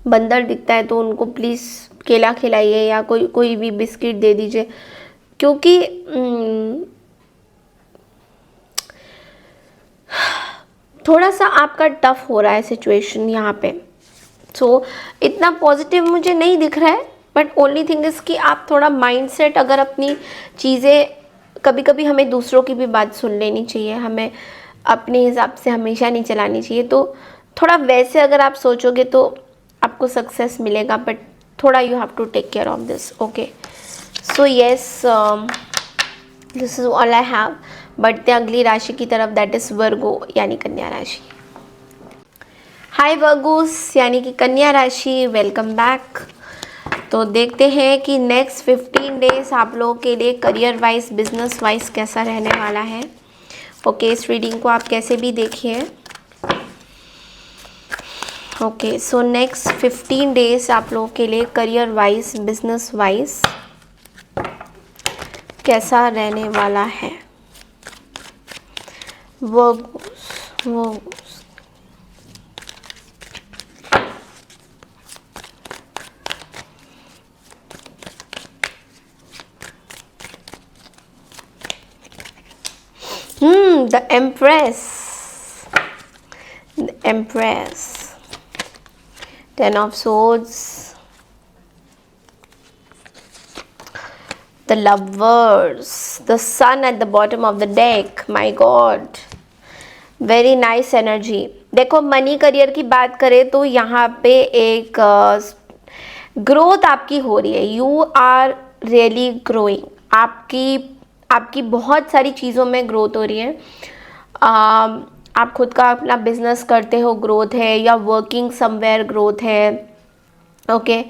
बंदर दिखता है, तो उनको प्लीज़ केला खिलाइए या कोई भी बिस्किट दे दीजिए, क्योंकि थोड़ा सा आपका टफ हो रहा है सिचुएशन यहाँ पे। सो इतना पॉजिटिव मुझे नहीं दिख रहा है, बट ओनली थिंग इज़ कि आप थोड़ा माइंडसेट, अगर अपनी चीज़ें, कभी कभी हमें दूसरों की भी बात सुन लेनी चाहिए, हमें अपने हिसाब से हमेशा नहीं चलानी चाहिए। तो थोड़ा वैसे अगर आप सोचोगे तो आपको सक्सेस मिलेगा, बट थोड़ा you have to take care of this. Okay, so yes, this is all I have. बढ़ते अगली राशि की तरफ, दैट इज़ वर्गो यानी कन्या राशि। हाय वर्गोस यानी कि कन्या राशि, वेलकम बैक। तो देखते हैं कि नेक्स्ट 15 डेज आप लोगों के लिए करियर वाइज, बिजनेस वाइज कैसा रहने वाला है। ओके, इस रीडिंग को आप कैसे भी देखिए। ओके, सो नेक्स्ट 15 डेज आप लोगों के लिए करियर वाइज, बिजनेस वाइज कैसा रहने वाला है। Virgo's the Empress, the Empress, Ten of Swords, the Lovers, the Sun at the bottom of the deck. My God, very nice energy. देखो, money career की बात करें तो यहाँ पे एक ग्रोथ आपकी हो रही है। You are really growing. आपकी बहुत सारी चीज़ों में ग्रोथ हो रही है। आप खुद का अपना बिजनेस करते हो, ग्रोथ है, या वर्किंग समवेयर, ग्रोथ है। ओके,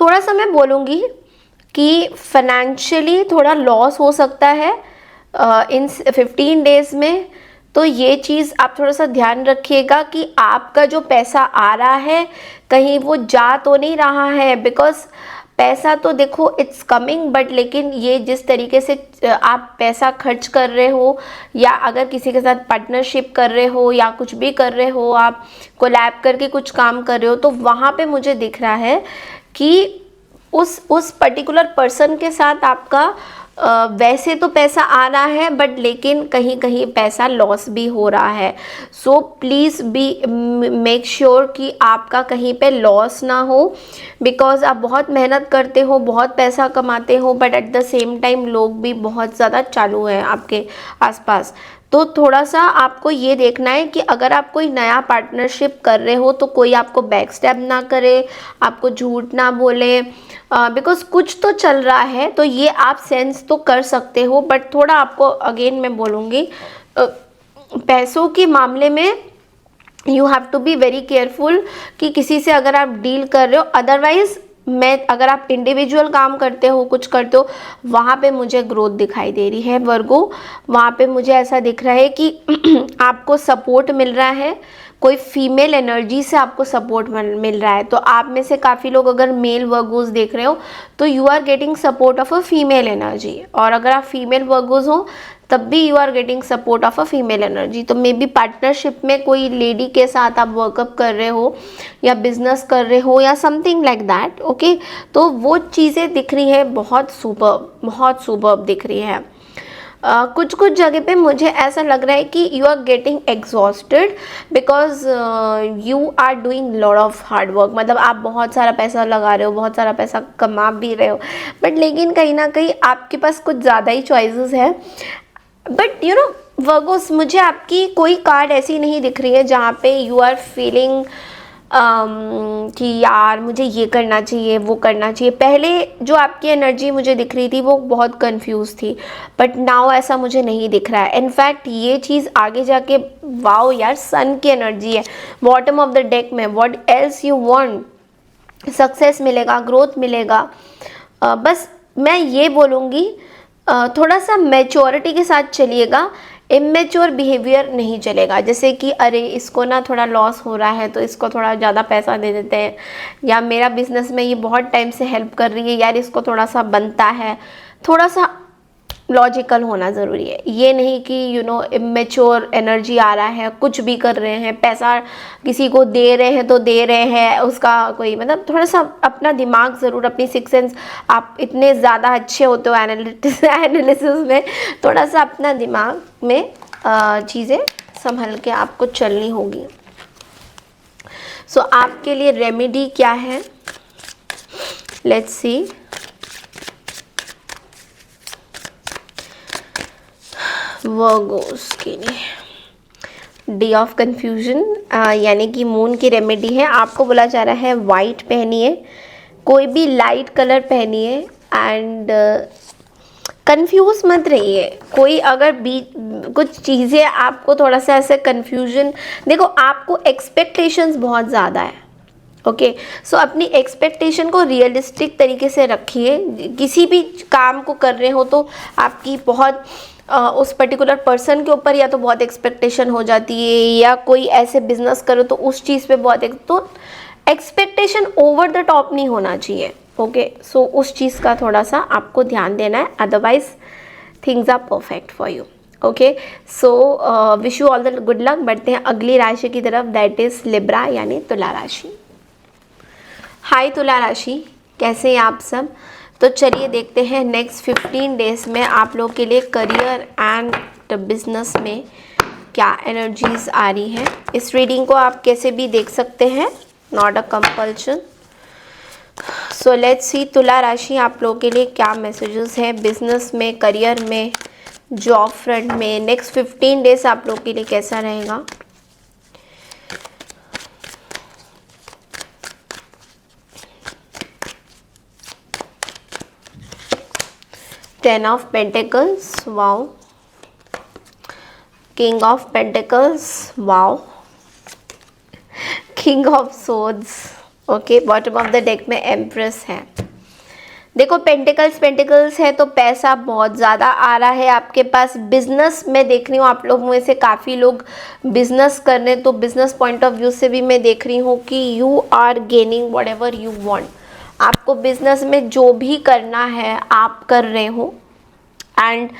थोड़ा सा मैं बोलूँगी कि फाइनेंशियली थोड़ा लॉस हो सकता है इन 15 डेज में। तो ये चीज़ आप थोड़ा सा ध्यान रखिएगा कि आपका जो पैसा आ रहा है कहीं वो जा तो नहीं रहा है, बिकॉज पैसा तो देखो इट्स कमिंग, बट लेकिन ये जिस तरीके से आप पैसा खर्च कर रहे हो, या अगर किसी के साथ पार्टनरशिप कर रहे हो या कुछ भी कर रहे हो, आप कोलैब करके कुछ काम कर रहे हो, तो वहाँ पे मुझे दिख रहा है कि उस पर्टिकुलर पर्सन के साथ आपका वैसे तो पैसा आ रहा है, बट लेकिन कहीं कहीं पैसा लॉस भी हो रहा है। So please be make sure कि आपका कहीं पे लॉस ना हो, बिकॉज आप बहुत मेहनत करते हो, बहुत पैसा कमाते हो, but at the same time लोग भी बहुत ज़्यादा चालू हैं आपके आसपास। तो थोड़ा सा आपको ये देखना है कि अगर आप कोई नया पार्टनरशिप कर रहे हो तो कोई आपको बैक स्टैप ना करे, आपको झूठ ना बोले, बिकॉज कुछ तो चल रहा है, तो ये आप सेंस तो कर सकते हो। बट थोड़ा आपको अगेन मैं बोलूँगी, पैसों के मामले में you have to be very careful कि किसी से अगर आप डील कर रहे हो। अदरवाइज अगर आप इंडिविजुअल काम करते हो, कुछ करते हो, वहाँ पे मुझे ग्रोथ दिखाई दे रही है वर्गो। वहाँ पे मुझे ऐसा दिख रहा है कि आपको सपोर्ट मिल रहा है, कोई फीमेल एनर्जी से आपको सपोर्ट मिल रहा है। तो आप में से काफ़ी लोग अगर मेल वर्गोज देख रहे हो तो you are getting support of a female energy, और अगर आप फीमेल वर्गोज हो तब भी you are getting support of a female energy. तो मे बी पार्टनरशिप में कोई लेडी के साथ आप वर्कअप कर रहे हो या बिजनेस कर रहे हो या समथिंग लाइक दैट। ओके, तो वो चीज़ें दिख रही है, बहुत सुपर्ब दिख रही है। कुछ कुछ जगह पे मुझे ऐसा लग रहा है कि you are getting exhausted because you are doing lot of hard work. मतलब आप बहुत सारा पैसा लगा रहे हो, बहुत सारा पैसा कमा भी रहे हो, बट लेकिन कहीं ना कहीं आपके पास कुछ ज़्यादा ही चॉइसेस है। बट यू नो वर्गोस, मुझे आपकी कोई कार्ड ऐसी नहीं दिख रही है जहाँ पे यू आर फीलिंग कि यार मुझे ये करना चाहिए, वो करना चाहिए। पहले जो आपकी एनर्जी मुझे दिख रही थी वो बहुत कंफ्यूज थी, बट नाउ ऐसा मुझे नहीं दिख रहा है। इनफैक्ट ये चीज़ आगे जाके, वाओ यार, सन की एनर्जी है बॉटम ऑफ द डेक में। What else you want, success मिलेगा, ग्रोथ मिलेगा। बस मैं ये बोलूँगी थोड़ा सा मैच्योरिटी के साथ चलिएगा, इमेच्योर बिहेवियर नहीं चलेगा। जैसे कि अरे इसको ना थोड़ा लॉस हो रहा है तो इसको थोड़ा ज़्यादा पैसा दे देते हैं, या मेरा बिजनेस में ये बहुत टाइम से हेल्प कर रही है यार, इसको थोड़ा सा बनता है। थोड़ा सा लॉजिकल होना ज़रूरी है, ये नहीं कि यू नो इमेच्योर एनर्जी आ रहा है, कुछ भी कर रहे हैं, पैसा किसी को दे रहे हैं तो दे रहे हैं, उसका कोई मतलब। थोड़ा सा अपना दिमाग ज़रूर, अपनी सिक्स सेंस, आप इतने ज़्यादा अच्छे होते हो एनालिसिस में, थोड़ा सा अपना दिमाग में चीज़ें संभल के आपको चलनी होगी। सो आपके लिए रेमेडी क्या है, लेट्स सी। वर्गोस के लिए डे ऑफ कंफ्यूजन यानी कि मून की रेमेडी है। आपको बोला जा रहा है वाइट पहनिए, कोई भी लाइट कलर पहनिए, एंड कंफ्यूज मत रहिए। कोई अगर कुछ चीज़ें आपको थोड़ा सा ऐसे कंफ्यूजन, देखो आपको एक्सपेक्टेशंस बहुत ज़्यादा है, ओके। सो अपनी एक्सपेक्टेशन को रियलिस्टिक तरीके से रखिए। किसी भी काम को कर रहे हो तो आपकी बहुत उस पर्टिकुलर पर्सन के ऊपर या तो बहुत एक्सपेक्टेशन हो जाती है, या कोई ऐसे बिजनेस करो तो उस चीज़ पे बहुत तो एक्सपेक्टेशन ओवर द टॉप नहीं होना चाहिए, ओके। सो उस चीज़ का थोड़ा सा आपको ध्यान देना है, otherwise things are perfect for you, okay. So wish you all the good luck. बढ़ते हैं अगली राशि की तरफ, दैट इज लिब्रा यानी तुला राशि। हाय तुला राशि, कैसे हैं आप सब? तो चलिए देखते हैं नेक्स्ट 15 डेज में आप लोग के लिए करियर एंड बिजनेस में क्या एनर्जीज आ रही हैं। इस रीडिंग को आप कैसे भी देख सकते हैं, not a compulsion. So let's सी तुला राशि आप लोगों के लिए क्या मैसेजेस हैं बिजनेस में, करियर में, जॉब फ्रंट में। नेक्स्ट 15 डेज आप लोगों के लिए कैसा रहेगा। Ten of Pentacles, wow. King of Pentacles, wow. King of Swords, okay. Bottom of the deck में Empress है। देखो पेंटिकल्स है तो पैसा बहुत ज़्यादा आ रहा है आपके पास। बिजनेस में देख रही हूँ आप लोग में से काफ़ी लोग बिजनेस कर रहे हैं, तो बिजनेस पॉइंट ऑफ व्यू से भी मैं देख रही हूँ कि you are gaining whatever you want. आपको बिजनेस में जो भी करना है आप कर रहे हो, एंड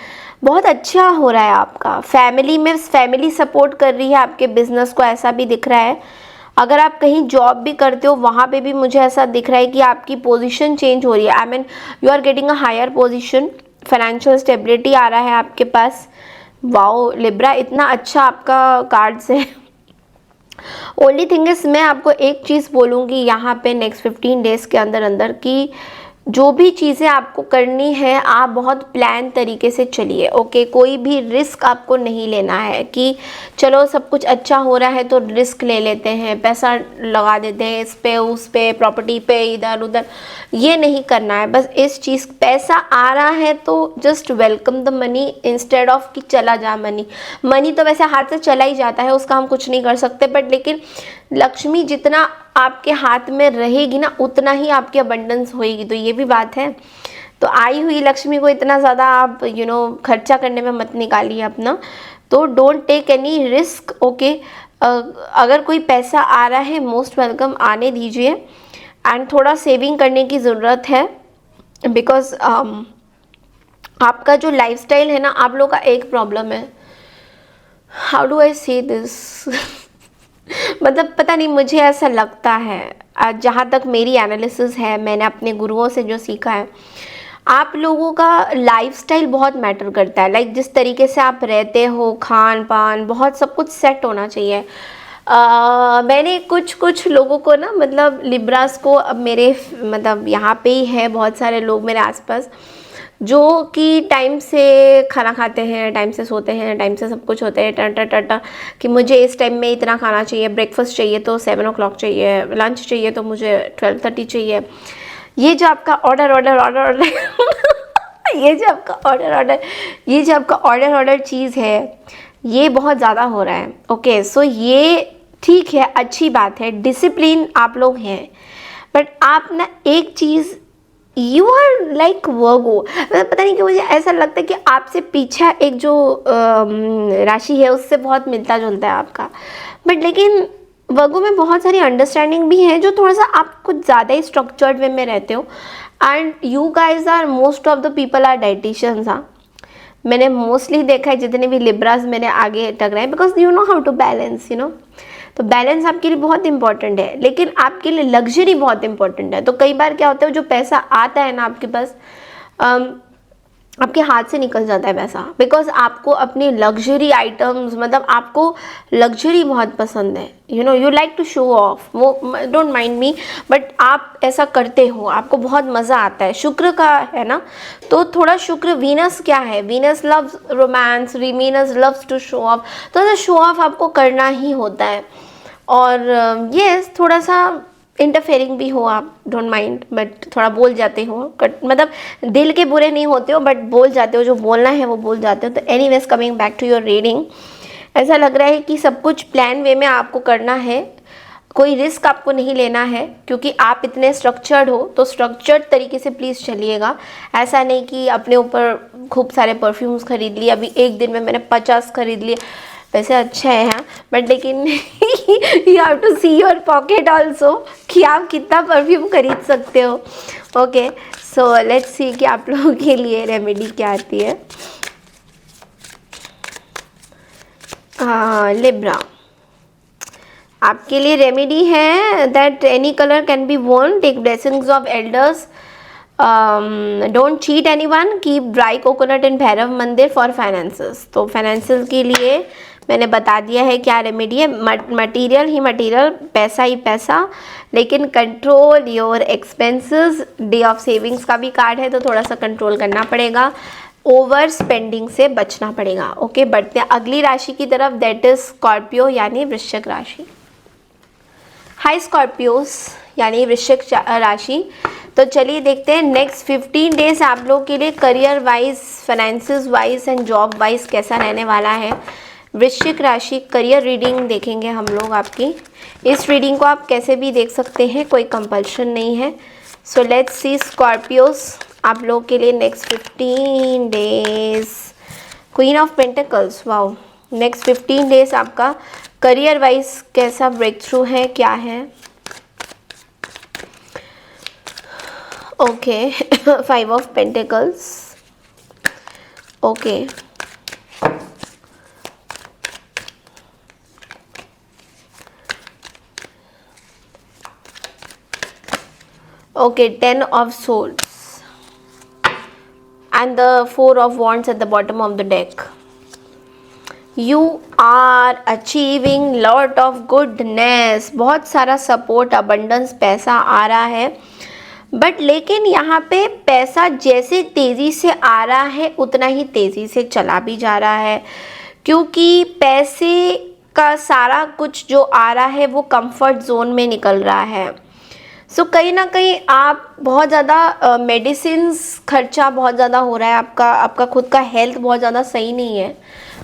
बहुत अच्छा हो रहा है आपका। फैमिली सपोर्ट कर रही है आपके बिजनेस को, ऐसा भी दिख रहा है। अगर आप कहीं जॉब भी करते हो वहाँ पे भी मुझे ऐसा दिख रहा है कि आपकी पोजीशन चेंज हो रही है। I mean you are getting a higher position, financial stability आ रहा है आपके पास। वाओ लिब्रा, इतना अच्छा आपका कार्ड्स है। ओनली थिंग इज, मैं आपको एक चीज़ बोलूँगी यहाँ पे नेक्स्ट 15 डेज के अंदर अंदर कि जो भी चीज़ें आपको करनी है आप बहुत प्लान तरीके से चलिए, ओके। कोई भी रिस्क आपको नहीं लेना है कि चलो सब कुछ अच्छा हो रहा है तो रिस्क ले लेते हैं, पैसा लगा देते हैं इस पे उस पे, प्रॉपर्टी पे, इधर उधर। ये नहीं करना है। बस इस चीज़, पैसा आ रहा है तो just welcome the money instead of कि चला जा मनी। मनी तो वैसे हाथ से चला ही जाता है, उसका हम कुछ नहीं कर सकते, बट लेकिन लक्ष्मी जितना आपके हाथ में रहेगी ना उतना ही आपकी अबंडेंस होएगी, तो ये भी बात है। तो आई हुई लक्ष्मी को इतना ज़्यादा आप खर्चा करने में मत निकालिए अपना। तो don't take any risk, okay. अगर कोई पैसा आ रहा है मोस्ट वेलकम, आने दीजिए। एंड थोड़ा सेविंग करने की ज़रूरत है, बिकॉज आपका जो लाइफस्टाइल है ना, आप लोग का एक प्रॉब्लम है। हाउ डू आई से दिस मतलब पता नहीं, मुझे ऐसा लगता है, जहाँ तक मेरी एनालिसिस है, मैंने अपने गुरुओं से जो सीखा है, आप लोगों का लाइफस्टाइल बहुत मैटर करता है, लाइक जिस तरीके से आप रहते हो, खान पान, बहुत सब कुछ सेट होना चाहिए। मैंने कुछ कुछ लोगों को ना, मतलब लिब्रास को, अब मेरे मतलब यहाँ पे ही है बहुत सारे लोग मेरे आसपास जो कि टाइम से खाना खाते हैं, टाइम से सोते हैं, टाइम से सब कुछ होते हैं, टाटा टाटा कि मुझे इस टाइम में इतना खाना चाहिए, ब्रेकफास्ट चाहिए तो 7 o'clock चाहिए, लंच चाहिए तो मुझे 12:30 चाहिए। ये जो आपका ऑर्डर ऑर्डर ऑर्डर ऑर्डर ये जो आपका ऑर्डर ऑर्डर ये जो आपका ऑर्डर ऑर्डर चीज़ है, ये बहुत ज़्यादा हो रहा है। ओके, सो ये ठीक है, अच्छी बात है, डिसिप्लिन आप लोग हैं, बट आप ना एक चीज़, यू आर लाइक वर्गो, पता नहीं क्यों मुझे ऐसा लगता है कि आपसे पीछा एक जो राशि है उससे बहुत मिलता जुलता है आपका, बट लेकिन वर्गो में बहुत सारी अंडरस्टैंडिंग भी है, जो थोड़ा सा आप कुछ ज़्यादा ही स्ट्रक्चर्ड वे में रहते हो। And you guys are, most of the people are dietitians. हाँ, मैंने मोस्टली देखा है जितने भी लिब्रास मेरे आगे टकराए, because you know how to balance, you know, तो बैलेंस आपके लिए बहुत इंपॉर्टेंट है, लेकिन आपके लिए लग्जरी बहुत इंपॉर्टेंट है। तो कई बार क्या होता है, जो पैसा आता है ना आपके पास, आपके हाथ से निकल जाता है पैसा, बिकॉज आपको अपनी लग्जरी आइटम्स, मतलब आपको लग्जरी बहुत पसंद है, you know, you like to show off, वो डोंट माइंड मी, बट आप ऐसा करते हो, आपको बहुत मज़ा आता है। शुक्र का है ना, तो थोड़ा शुक्र, वीनस क्या है, Venus loves romance, Venus loves to show off, तो शो ऑफ आपको करना ही होता है। और यस, थोड़ा सा इंटरफेयरिंग भी हो आप, डोंट माइंड, बट थोड़ा बोल जाते हो, मतलब दिल के बुरे नहीं होते हो, बट बोल जाते हो, जो बोलना है वो बोल जाते हो। तो anyways, coming back to your reading, ऐसा लग रहा है कि सब कुछ प्लान वे में आपको करना है, कोई रिस्क आपको नहीं लेना है, क्योंकि आप इतने स्ट्रक्चर्ड हो, तो स्ट्रक्चर्ड तरीके से प्लीज़ चलिएगा। ऐसा नहीं कि अपने ऊपर खूब सारे परफ्यूम्स खरीद लिए, अभी एक दिन में मैंने 50 खरीद लिए, वैसे अच्छा है हाँ, बट लेकिन you have to see your pocket also कि आप कितना परफ्यूम खरीद सकते हो। ओके, सो लेट्स सी कि आप लोगों के लिए रेमेडी क्या आती है। लिब्रा, आपके लिए रेमेडी है that any colour can be worn, take blessings of elders, don't cheat anyone, keep dry coconut in Bhairav mandir for finances. तो फाइनेंसेस के लिए मैंने बता दिया है क्या रेमेडी है। मटेरियल ही मटेरियल, पैसा ही पैसा, लेकिन control your expenses. Day of savings का भी कार्ड है, तो थोड़ा सा कंट्रोल करना पड़ेगा, ओवर स्पेंडिंग से बचना पड़ेगा। ओके, बढ़ते हैं अगली राशि की तरफ, दैट इज स्कॉर्पियो यानी वृश्चिक राशि। हाई स्कॉर्पियोस यानी वृश्चिक राशि, तो चलिए देखते हैं नेक्स्ट 15 डेज आप लोग के लिए career wise, finances wise and job wise कैसा रहने वाला है। वृश्चिक राशि करियर रीडिंग देखेंगे हम लोग आपकी। इस रीडिंग को आप कैसे भी देख सकते हैं, कोई कंपल्शन नहीं है। सो लेट्स सी स्कॉर्पियोस आप लोग के लिए next 15 days. Queen of pentacles, wow, next 15 days आपका करियर वाइज कैसा ब्रेक थ्रू है, क्या है। Okay, 5 of pentacles, okay, okay, 10 of swords and the 4 of wands at the bottom of the deck. You are achieving lot of goodness, बहुत सारा support, abundance, पैसा आ रहा है, बट लेकिन यहाँ पे पैसा जैसे तेज़ी से आ रहा है उतना ही तेज़ी से चला भी जा रहा है, क्योंकि पैसे का सारा कुछ जो आ रहा है वो कंफर्ट जोन में निकल रहा है। सो कहीं ना कहीं आप बहुत ज़्यादा मेडिसिन्स खर्चा बहुत ज़्यादा हो रहा है, आपका खुद का हेल्थ बहुत ज़्यादा सही नहीं है,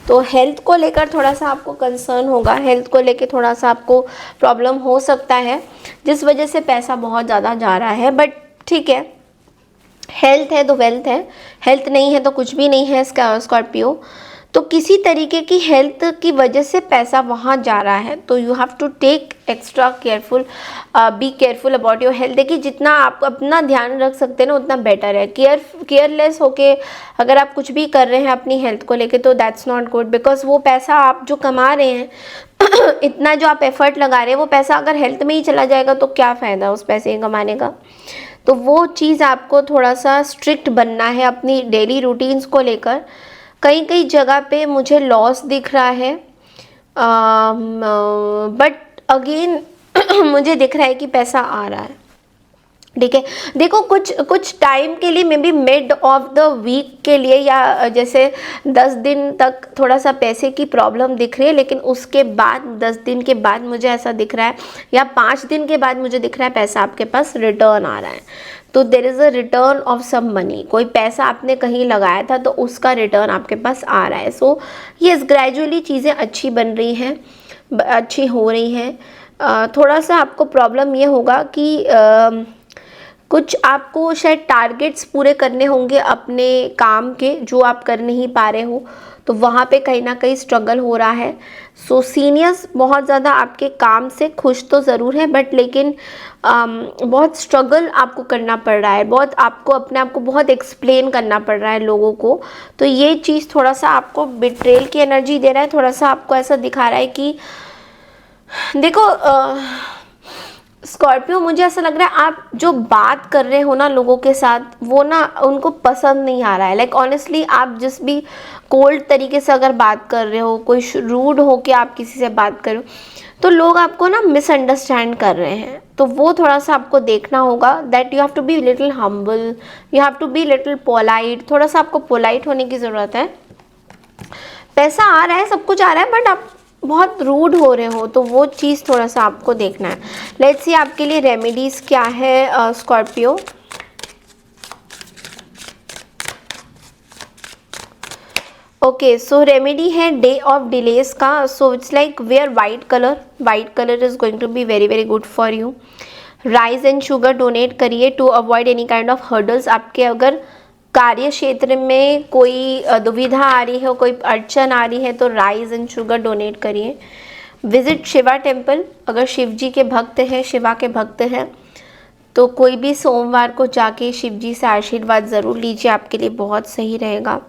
तो हेल्थ को लेकर थोड़ा सा आपको कंसर्न होगा, हेल्थ को लेकर थोड़ा सा आपको प्रॉब्लम हो सकता है, जिस वजह से पैसा बहुत ज़्यादा जा रहा है। बट ठीक है, हेल्थ है तो वेल्थ है, हेल्थ नहीं है तो कुछ भी नहीं है स्कॉर्पियो। तो किसी तरीके की हेल्थ की वजह से पैसा वहाँ जा रहा है, तो you have to take extra careful, be careful about your health. देखिए, जितना आप अपना ध्यान रख सकते हैं ना उतना बेटर है। केयरलेस होके अगर आप कुछ भी कर रहे हैं अपनी हेल्थ को लेके, तो दैट्स नॉट गुड, बिकॉज वो पैसा आप जो कमा रहे हैं इतना जो आप एफर्ट लगा रहे हैं, वो पैसा अगर हेल्थ में ही चला जाएगा तो क्या फ़ायदा उस पैसे कमाने का। तो वो चीज़ आपको थोड़ा सा स्ट्रिक्ट बनना है अपनी डेली रूटीन्स को लेकर। कई कई जगह पे मुझे लॉस दिख रहा है, बट अगेन मुझे दिख रहा है कि पैसा आ रहा है। ठीक है, देखो कुछ टाइम के लिए, maybe mid of the week के लिए, या जैसे 10 दिन तक थोड़ा सा पैसे की प्रॉब्लम दिख रही है, लेकिन उसके बाद 10 दिन के बाद मुझे ऐसा दिख रहा है, या 5 दिन के बाद मुझे दिख रहा है पैसा आपके पास रिटर्न आ रहा है। तो there is a return of some money, कोई पैसा आपने कहीं लगाया था तो उसका रिटर्न आपके पास आ रहा है। सो यस, ग्रेजुअली चीज़ें अच्छी बन रही हैं, अच्छी हो रही हैं। थोड़ा सा आपको प्रॉब्लम ये होगा कि कुछ आपको शायद टारगेट्स पूरे करने होंगे अपने काम के, जो आप कर नहीं पा रहे हो, तो वहाँ पे कहीं ना कहीं स्ट्रगल हो रहा है। सो सीनियर्स बहुत ज़्यादा आपके काम से खुश तो ज़रूर है, बट लेकिन बहुत स्ट्रगल आपको करना पड़ रहा है, बहुत आपको अपने आप को बहुत एक्सप्लेन करना पड़ रहा है लोगों को। तो ये चीज़ थोड़ा सा आपको बिट्रेल की एनर्जी दे रहा है, थोड़ा सा आपको ऐसा दिखा रहा है कि देखो स्कॉर्पियो, मुझे ऐसा लग रहा है आप जो बात कर रहे हो ना लोगों के साथ, वो ना उनको पसंद नहीं आ रहा है। लाइक ऑनेस्टली, आप जिस भी कोल्ड तरीके से अगर बात कर रहे हो, कोई रूड हो के आप किसी से बात कर रहे हो, तो लोग आपको ना मिसअंडरस्टैंड कर रहे हैं। तो वो थोड़ा सा आपको देखना होगा that you have to be little humble, you have to be little polite. थोड़ा सा आपको पोलाइट होने की ज़रूरत है। पैसा आ रहा है, सब कुछ आ रहा है, बट आप बहुत रूड हो रहे हो, तो वो चीज़ थोड़ा सा आपको देखना है। लेट्स सी आपके लिए रेमेडीज़ क्या है स्कॉर्पियो। ओके, सो रेमेडी है डे ऑफ डिलेस का। So it's like wear white colour is going to be very very good for you. Rice and sugar donate करिए to avoid any kind of hurdles. आपके अगर कार्य क्षेत्र में कोई दुविधा आ रही है, कोई अड़चन आ रही है, तो राइस एंड शुगर डोनेट करिए। विजिट शिवा टेम्पल, अगर शिव जी के भक्त हैं, शिवा के भक्त हैं, तो कोई भी सोमवार को जाके शिव जी से आशीर्वाद ज़रूर लीजिए, आपके लिए बहुत सही रहेगा।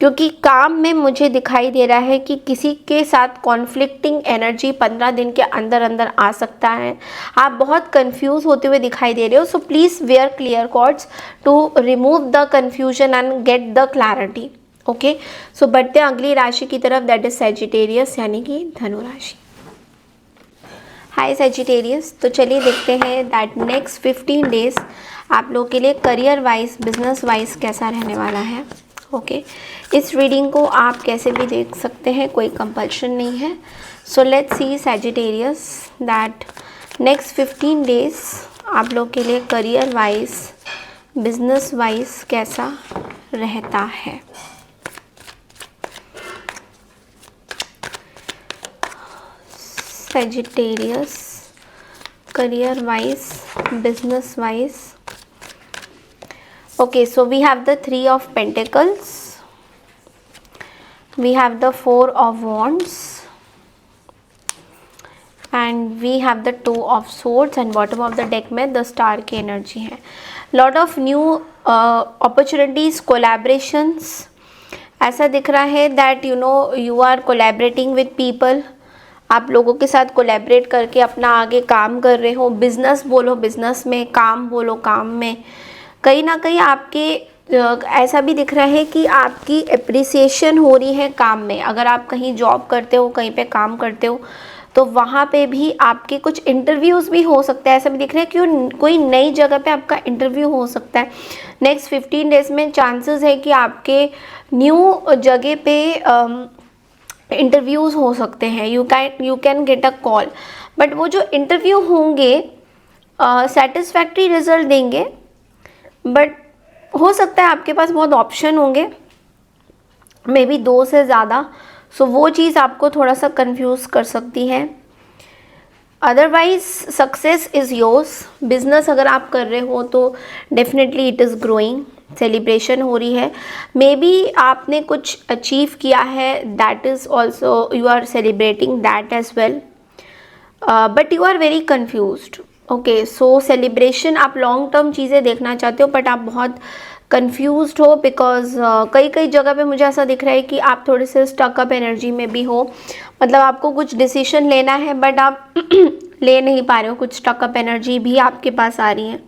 क्योंकि काम में मुझे दिखाई दे रहा है कि किसी के साथ कॉन्फ्लिक्टिंग एनर्जी 15 दिन के अंदर अंदर आ सकता है। आप बहुत कंफ्यूज होते हुए दिखाई दे रहे हो। So please wear clear cords to remove the confusion and get the clarity. Okay, so बढ़ते हैं अगली राशि की तरफ, दैट इज सैजिटेरियस, यानी कि धनु राशि। हाय सैजिटेरियस, तो चलिए देखते हैं दैट नेक्स्ट 15 डेज आप लोग के लिए करियर वाइज, बिजनेस वाइज कैसा रहने वाला है। ओके, इस रीडिंग को आप कैसे भी देख सकते हैं, कोई कंपल्शन नहीं है। सो let's C Sagittarius that next 15 days आप लोग के लिए करियर वाइज, बिजनेस वाइज कैसा रहता है। Sagittarius career wise, business wise. Okay, so we have the 3 of Pentacles, we have the 4 of Wands, and we have the 2 of Swords, and bottom of the deck में the Star की energy है। Lot of new opportunities, collaborations, ऐसा दिख रहा है that you know you are collaborating with people, आप लोगों के साथ कोलैबोरेट करके अपना आगे काम कर रहे हो। बिजनेस बोलो बिजनेस में, काम बोलो काम में, कहीं ना कहीं आपके ऐसा भी दिख रहा है कि आपकी एप्रिसिएशन हो रही है काम में। अगर आप कहीं जॉब करते हो, कहीं पे काम करते हो, तो वहाँ पे भी आपके कुछ इंटरव्यूज़ भी हो सकता है। ऐसा भी दिख रहा है कि कोई नई जगह पे आपका इंटरव्यू हो सकता है। नेक्स्ट 15 डेज में चांसेस है कि आपके न्यू जगह पे इंटरव्यूज़ हो सकते हैं। You can get a call, but वो जो इंटरव्यू होंगे सेटिस्फैक्ट्री रिजल्ट देंगे, बट हो सकता है आपके पास बहुत ऑप्शन होंगे, मे बी 2 से ज़्यादा। सो वो चीज़ आपको थोड़ा सा कंफ्यूज कर सकती है। Otherwise success is yours. Business अगर आप कर रहे हो तो definitely it is growing, celebration हो रही है। मे बी आपने कुछ अचीव किया है, that is also you are celebrating that as well, but you are very confused. Okay, so celebration, आप लॉन्ग टर्म चीज़ें देखना चाहते हो, बट आप बहुत कंफ्यूज्ड हो बिकॉज कई कई जगह पे मुझे ऐसा दिख रहा है कि आप थोड़े से स्टकअप एनर्जी में भी हो। मतलब आपको कुछ डिसीजन लेना है बट आप ले नहीं पा रहे हो, कुछ स्टकअप एनर्जी भी आपके पास आ रही है।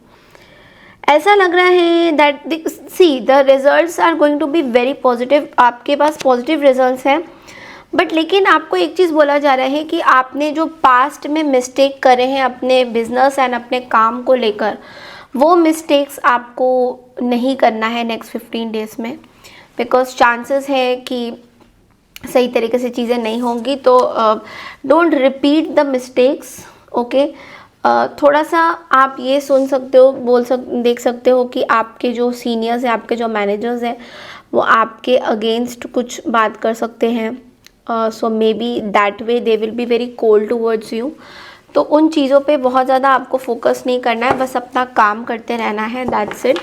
ऐसा लग रहा है that see the results are going to be very positive, आपके पास पॉजिटिव रिजल्ट्स हैं। बट लेकिन आपको एक चीज़ बोला जा रहा है कि आपने जो पास्ट में मिस्टेक करे हैं अपने बिजनेस एंड अपने काम को लेकर, वो मिस्टेक्स आपको नहीं करना है नेक्स्ट 15 डेज़ में, बिकॉज चांसेस है कि सही तरीके से चीज़ें नहीं होंगी। तो don't repeat the mistakes, okay. थोड़ा सा आप ये सुन सकते हो, देख सकते हो कि आपके जो सीनियर्स हैं, आपके जो मैनेजर्स हैं, वो आपके अगेंस्ट कुछ बात कर सकते हैं। So maybe that way they will be very cold towards you. तो उन चीज़ों पे बहुत ज़्यादा आपको फोकस नहीं करना है, बस अपना काम करते रहना है, दैट्स इट।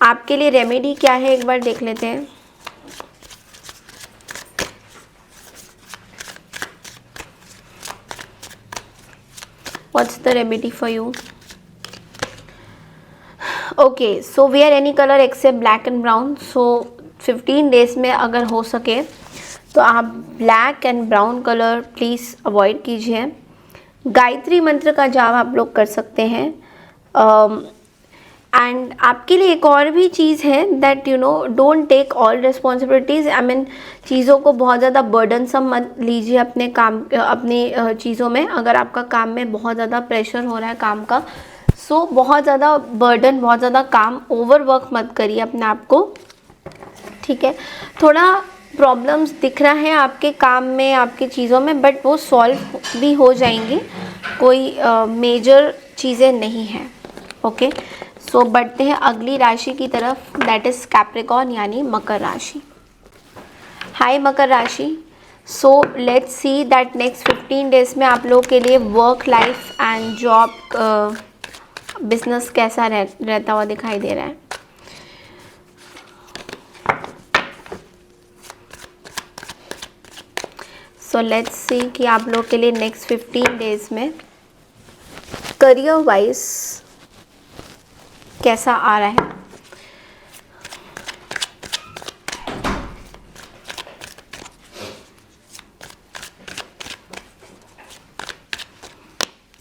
आपके लिए रेमेडी क्या है एक बार देख लेते हैं। What's the remedy for you? Okay, so wear any color except black and brown. So 15 days में अगर हो सके तो आप black and brown colour please avoid कीजिए। गायत्री मंत्र का जाप आप लोग कर सकते हैं। एंड आपके लिए एक और भी चीज़ है that you know don't take all responsibilities. I mean चीज़ों को बहुत ज़्यादा बर्डनसम मत लीजिए अपने काम, अपनी चीज़ों में। अगर आपका काम में बहुत ज़्यादा प्रेशर हो रहा है काम का, सो बहुत ज़्यादा बर्डन, बहुत ज़्यादा काम, ओवर वर्क मत करिए अपने आप को, ठीक है। थोड़ा प्रॉब्लम्स दिख रहा है आपके काम में, आपकी चीज़ों में, बट वो सॉल्व भी हो जाएंगी, कोई मेजर चीज़ें नहीं हैं, ओके। सो बढ़ते हैं अगली राशि की तरफ, दैट इज़ कैप्रिकॉर्न यानी मकर राशि। हाय मकर राशि, सो let's see that next 15 days में आप लोगों के लिए work life and job business कैसा रहता हुआ दिखाई दे रहा है। सो लेट्स सी कि आप लोग के लिए नेक्स्ट 15 डेज में करियर वाइज कैसा आ रहा है।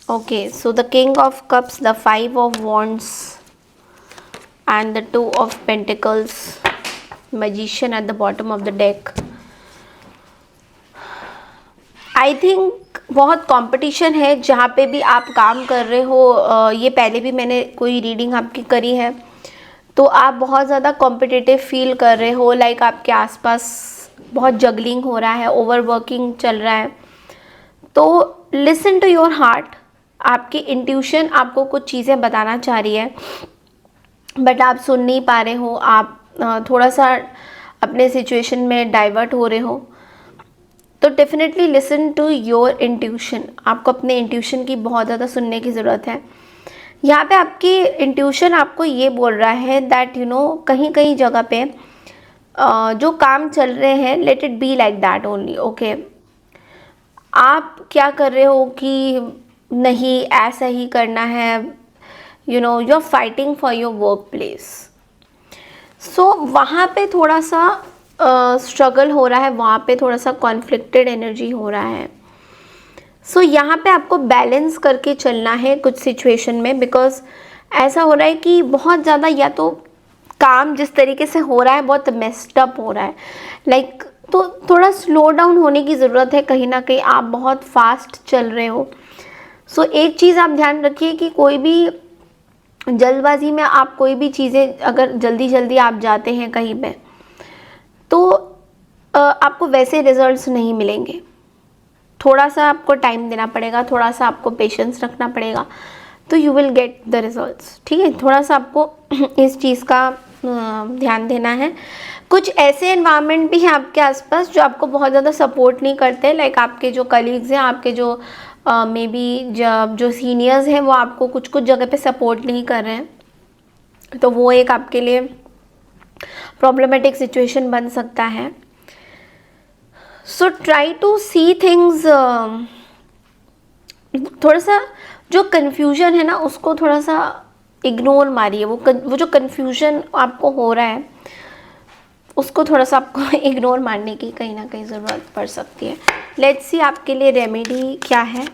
Okay, so the King of Cups, the 5 of Wands and the 2 of Pentacles, Magician at the bottom of the deck. I think बहुत कंपटीशन है जहाँ पे भी आप काम कर रहे हो। ये पहले भी मैंने कोई रीडिंग आपकी करी है, तो आप बहुत ज़्यादा कॉम्पिटिटिव फील कर रहे हो, लाइक आपके आसपास बहुत जगलिंग हो रहा है, ओवर वर्किंग चल रहा है। तो लिसन टू योर हार्ट, आपकी इंट्यूशन आपको कुछ चीज़ें बताना चाह रही है, बट आप सुन नहीं पा रहे हो, आप थोड़ा सा अपने सिचुएशन में डाइवर्ट हो रहे हो। तो definitely listen to your intuition, आपको अपने इंट्यूशन की बहुत ज़्यादा सुनने की ज़रूरत है। यहाँ पे आपकी इंट्यूशन आपको ये बोल रहा है दैट यू नो कहीं कहीं जगह पे जो काम चल रहे हैं, let it be like that only, okay. आप क्या कर रहे हो कि नहीं ऐसा ही करना है, you know you are fighting for your workplace. So वहाँ पे थोड़ा सा स्ट्रगल हो रहा है, वहाँ पे थोड़ा सा कॉन्फ्लिक्टेड एनर्जी हो रहा है। सो यहाँ पे आपको बैलेंस करके चलना है कुछ सिचुएशन में, बिकॉज ऐसा हो रहा है कि बहुत ज़्यादा या तो काम जिस तरीके से हो रहा है बहुत मेस्ड अप हो रहा है, लाइक तो थोड़ा स्लो डाउन होने की ज़रूरत है। कहीं ना कहीं आप बहुत फास्ट चल रहे हो। सो एक चीज़ आप ध्यान रखिए कि कोई भी जल्दबाजी में आप कोई भी चीज़ें अगर जल्दी जल्दी आप जाते हैं कहीं पे, तो आपको वैसे रिजल्ट्स नहीं मिलेंगे। थोड़ा सा आपको टाइम देना पड़ेगा, थोड़ा सा आपको पेशेंस रखना पड़ेगा, तो you will get the results, ठीक है। थोड़ा सा आपको इस चीज़ का ध्यान देना है। कुछ ऐसे एनवायरनमेंट भी हैं आपके आसपास जो आपको बहुत ज़्यादा सपोर्ट नहीं करते, लाइक आपके जो कलीग्स हैं, आपके जो मे बी जो सीनियर्स हैं, वो आपको कुछ कुछ जगह पे सपोर्ट नहीं कर रहे हैं, तो वो एक आपके लिए प्रॉब्लमेटिक सिचुएशन बन सकता है। So try to see things, थोड़ा सा जो कन्फ्यूजन है ना उसको थोड़ा सा इग्नोर मारिए। वो जो कन्फ्यूजन आपको हो रहा है उसको थोड़ा सा आपको इग्नोर मारने की कहीं ना कहीं ज़रूरत पड़ सकती है। लेट्स सी आपके लिए रेमेडी क्या है।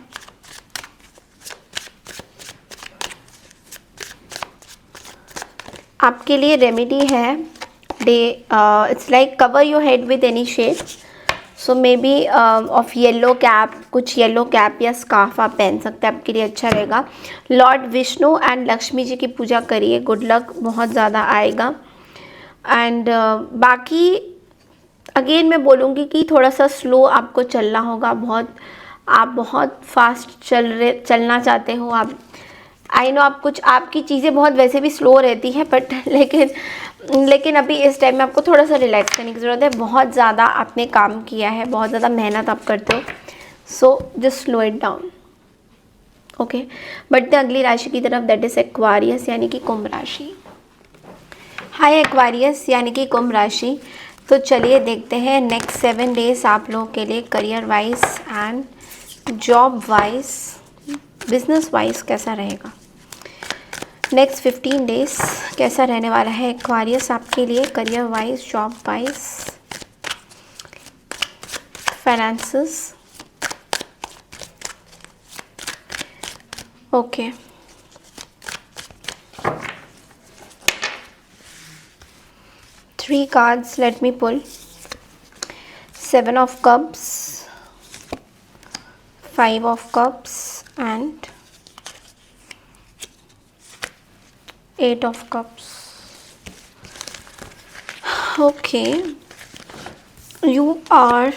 आपके लिए रेमेडी है डे, it's like cover your head with any shade, so maybe of yellow cap, कुछ येलो कैप या स्कार्फ आप पहन सकते हैं, आपके लिए अच्छा रहेगा। लॉर्ड विष्णु एंड लक्ष्मी जी की पूजा करिए, गुड लक बहुत ज़्यादा आएगा। एंड बाकी अगेन मैं बोलूँगी कि थोड़ा सा स्लो आपको चलना होगा, आप बहुत फास्ट चलना चाहते हो आप, आई नो आप कुछ आपकी चीज़ें बहुत वैसे भी स्लो रहती हैं, बट लेकिन अभी इस टाइम में आपको थोड़ा सा रिलैक्स करने की ज़रूरत है। बहुत ज़्यादा आपने काम किया है, बहुत ज़्यादा मेहनत आप करते हो, so just slow it down, okay. बढ़ते अगली राशि की तरफ, दैट इज़ एक्वारियस यानी कि कुंभ राशि। हाय एक्वारियस यानी कि कुंभ राशि। तो चलिए देखते हैं नेक्स्ट 7 डेज आप लोगों के लिए career wise and job wise, business wise कैसा रहेगा। नेक्स्ट 15 डेज कैसा रहने वाला है एक्वारियस आपके लिए, career wise, job wise, finances, okay. Three cards, let me pull. 7 of Cups, 5 of Cups and 8 of Cups. Okay, you are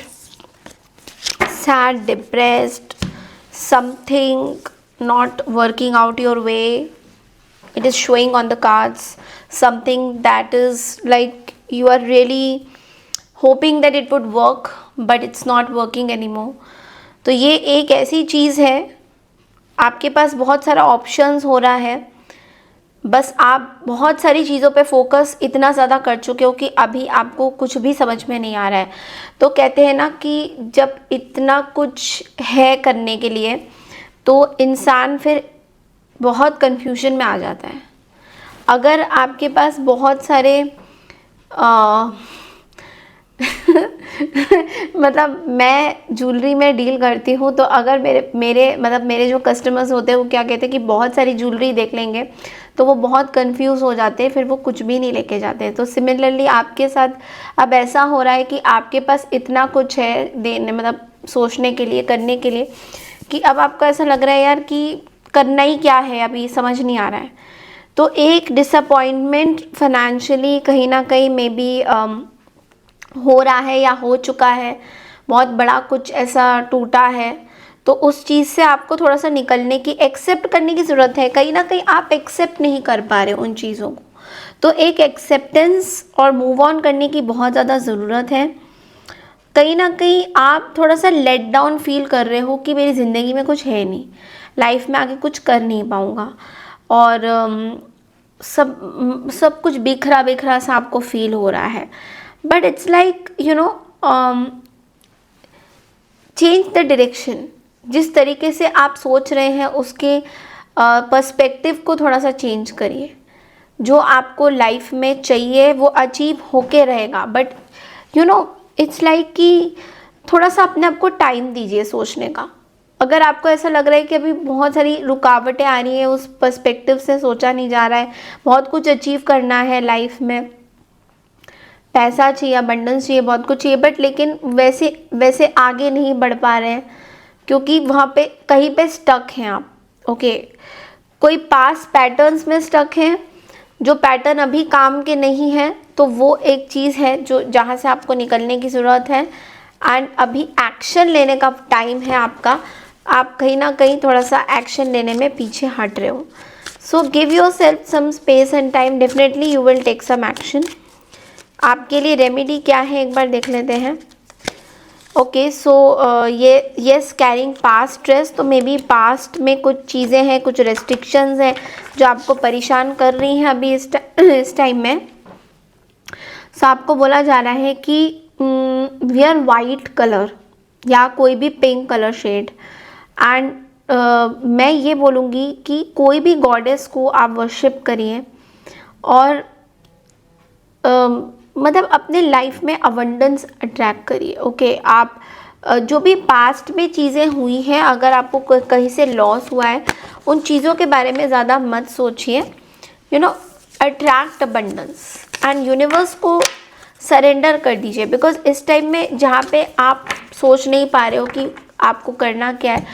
sad, depressed, something not working out your way, it is showing on the cards, something that is like you are really hoping that it would work but it's not working anymore। तो ये एक ऐसी चीज़ है, आपके पास बहुत सारा options हो रहा है, बस आप बहुत सारी चीज़ों पे फोकस इतना ज़्यादा कर चुके हो कि अभी आपको कुछ भी समझ में नहीं आ रहा है। तो कहते हैं ना कि जब इतना कुछ है करने के लिए तो इंसान फिर बहुत कंफ्यूजन में आ जाता है। अगर आपके पास बहुत सारे मतलब मैं ज्वेलरी में डील करती हूँ, तो अगर मेरे जो कस्टमर्स होते हैं वो क्या कहते हैं कि बहुत सारी ज्वेलरी देख लेंगे तो वो बहुत कंफ्यूज हो जाते हैं, फिर वो कुछ भी नहीं लेके जाते। तो सिमिलरली आपके साथ अब ऐसा हो रहा है कि आपके पास इतना कुछ है देने, मतलब सोचने के लिए, करने के लिए, कि अब आपको ऐसा लग रहा है यार कि करना ही क्या है, अभी समझ नहीं आ रहा है। तो एक डिसअपॉइंटमेंट फाइनेंशियली कहीं ना कहीं मे बी हो रहा है या हो चुका है, बहुत बड़ा कुछ ऐसा टूटा है, तो उस चीज़ से आपको थोड़ा सा निकलने की, एक्सेप्ट करने की ज़रूरत है। कहीं ना कहीं आप एक्सेप्ट नहीं कर पा रहे उन चीज़ों को, तो एक एक्सेप्टेंस और मूव ऑन करने की बहुत ज़्यादा ज़रूरत है। कहीं ना कहीं आप थोड़ा सा लेट डाउन फील कर रहे हो कि मेरी ज़िंदगी में कुछ है नहीं, लाइफ में आगे कुछ कर नहीं पाऊँगा, और सब कुछ बिखरा बिखरा सा आपको फील हो रहा है। But it's like you know, change the direction. जिस तरीके से आप सोच रहे हैं उसके पर्सपेक्टिव को थोड़ा सा चेंज करिए। जो आपको लाइफ में चाहिए वो अचीव होके रहेगा, but you know it's like कि थोड़ा सा अपने आप को टाइम दीजिए सोचने का। अगर आपको ऐसा लग रहा है कि अभी बहुत सारी रुकावटें आ रही हैं, उस पर्सपेक्टिव से सोचा नहीं जा रहा है, बहुत कुछ अचीव करना है लाइफ में, पैसा चाहिए, अबंडेंस चाहिए, बहुत कुछ चाहिए, बट लेकिन वैसे आगे नहीं बढ़ पा रहे हैं क्योंकि वहाँ पे कहीं पे स्टक हैं आप, ओके। कोई पास पैटर्न्स में स्टक हैं, जो पैटर्न अभी काम के नहीं हैं, तो वो एक चीज़ है जो जहाँ से आपको निकलने की ज़रूरत है। एंड अभी एक्शन लेने का टाइम है आपका, आप कहीं ना कहीं थोड़ा सा एक्शन लेने में पीछे हट रहे हो। So give yourself some space and time, definitely you will take some action. आपके लिए रेमेडी क्या है एक बार देख लेते हैं। ओके, सो ये येस कैरिंग पास्ट स्ट्रेस, तो मे बी पास्ट में कुछ चीज़ें हैं, कुछ रेस्ट्रिक्शंस हैं जो आपको परेशान कर रही हैं अभी इस टाइम में। सो आपको बोला जा रहा है कि वियर वाइट कलर या कोई भी पिंक कलर शेड, एंड मैं ये बोलूँगी कि कोई भी गॉडेस को आप वर्शिप करिए, और मतलब अपने लाइफ में अबंडेंस अट्रैक्ट करिए, ओके। आप जो भी पास्ट में चीज़ें हुई हैं, अगर आपको कहीं से लॉस हुआ है, उन चीज़ों के बारे में ज़्यादा मत सोचिए, you know. Attract abundance and universe को सरेंडर कर दीजिए। बिकॉज इस टाइम में जहाँ पे आप सोच नहीं पा रहे हो कि आपको करना क्या है,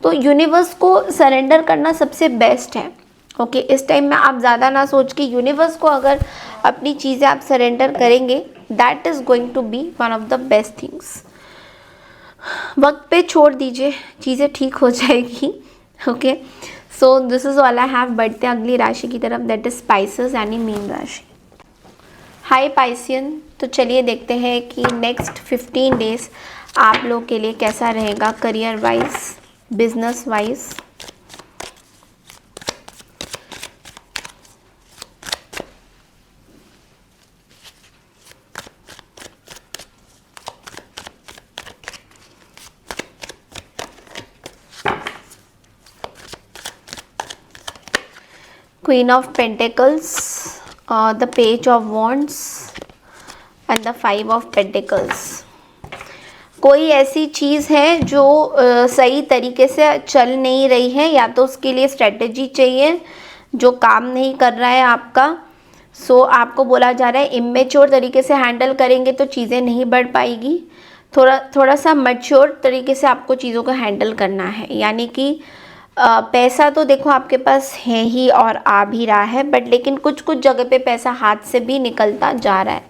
तो यूनिवर्स को सरेंडर करना सबसे बेस्ट है। ओके, इस टाइम में आप ज़्यादा ना सोच के यूनिवर्स को अगर अपनी चीज़ें आप सरेंडर करेंगे, that is going to be one of the best things. वक्त पे छोड़ दीजिए, चीज़ें ठीक हो जाएगी। Okay, so this is all I have. बढ़ते अगली राशि की तरफ, दैट इज स्पाइसेस यानी मीन राशि। हाय पाइसियन, तो चलिए देखते हैं कि नेक्स्ट 15 डेज आप लोग के लिए कैसा रहेगा, career wise, business wise. Queen of Pentacles, the Page of Wands and the 5 of Pentacles। कोई ऐसी चीज़ है जो सही तरीके से चल नहीं रही है, या तो उसके लिए स्ट्रेटजी चाहिए जो काम नहीं कर रहा है आपका। सो आपको बोला जा रहा है इमेच्योर तरीके से हैंडल करेंगे तो चीज़ें नहीं बढ़ पाएगी। थोड़ा सा मैच्योर तरीके से आपको चीज़ों को हैंडल करना है। यानी कि पैसा तो देखो आपके पास है ही और आ भी रहा है, बट लेकिन कुछ कुछ जगह पे पैसा हाथ से भी निकलता जा रहा है।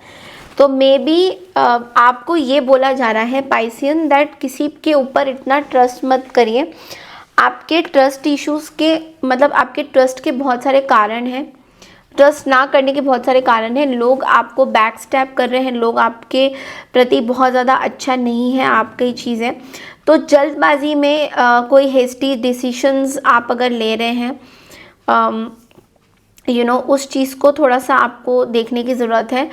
तो मे बी आपको ये बोला जा रहा है पाइसियन दैट किसी के ऊपर इतना ट्रस्ट मत करिए। आपके ट्रस्ट इश्यूज़ के मतलब आपके ट्रस्ट के बहुत सारे कारण हैं, ट्रस्ट ना करने के बहुत सारे कारण हैं। लोग आपको बैक स्टैप कर रहे हैं, लोग आपके प्रति बहुत ज़्यादा अच्छा नहीं है आपकी चीज़ें। तो जल्दबाजी में कोई हेस्टी डिसीशंस आप अगर ले रहे हैं, उस चीज़ को थोड़ा सा आपको देखने की ज़रूरत है।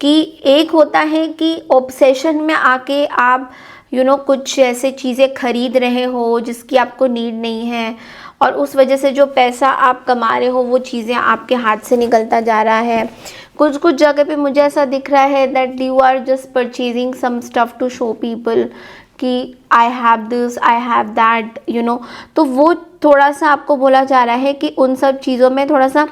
कि एक होता है कि ऑब्सेशन में आके आप कुछ ऐसे चीज़ें खरीद रहे हो जिसकी आपको नीड नहीं है, और उस वजह से जो पैसा आप कमा रहे हो वो चीज़ें आपके हाथ से निकलता जा रहा है। कुछ कुछ जगह पे मुझे ऐसा दिख रहा है that you are just purchasing some stuff to show people कि I have this, I have that, तो वो थोड़ा सा आपको बोला जा रहा है कि उन सब चीज़ों में थोड़ा सा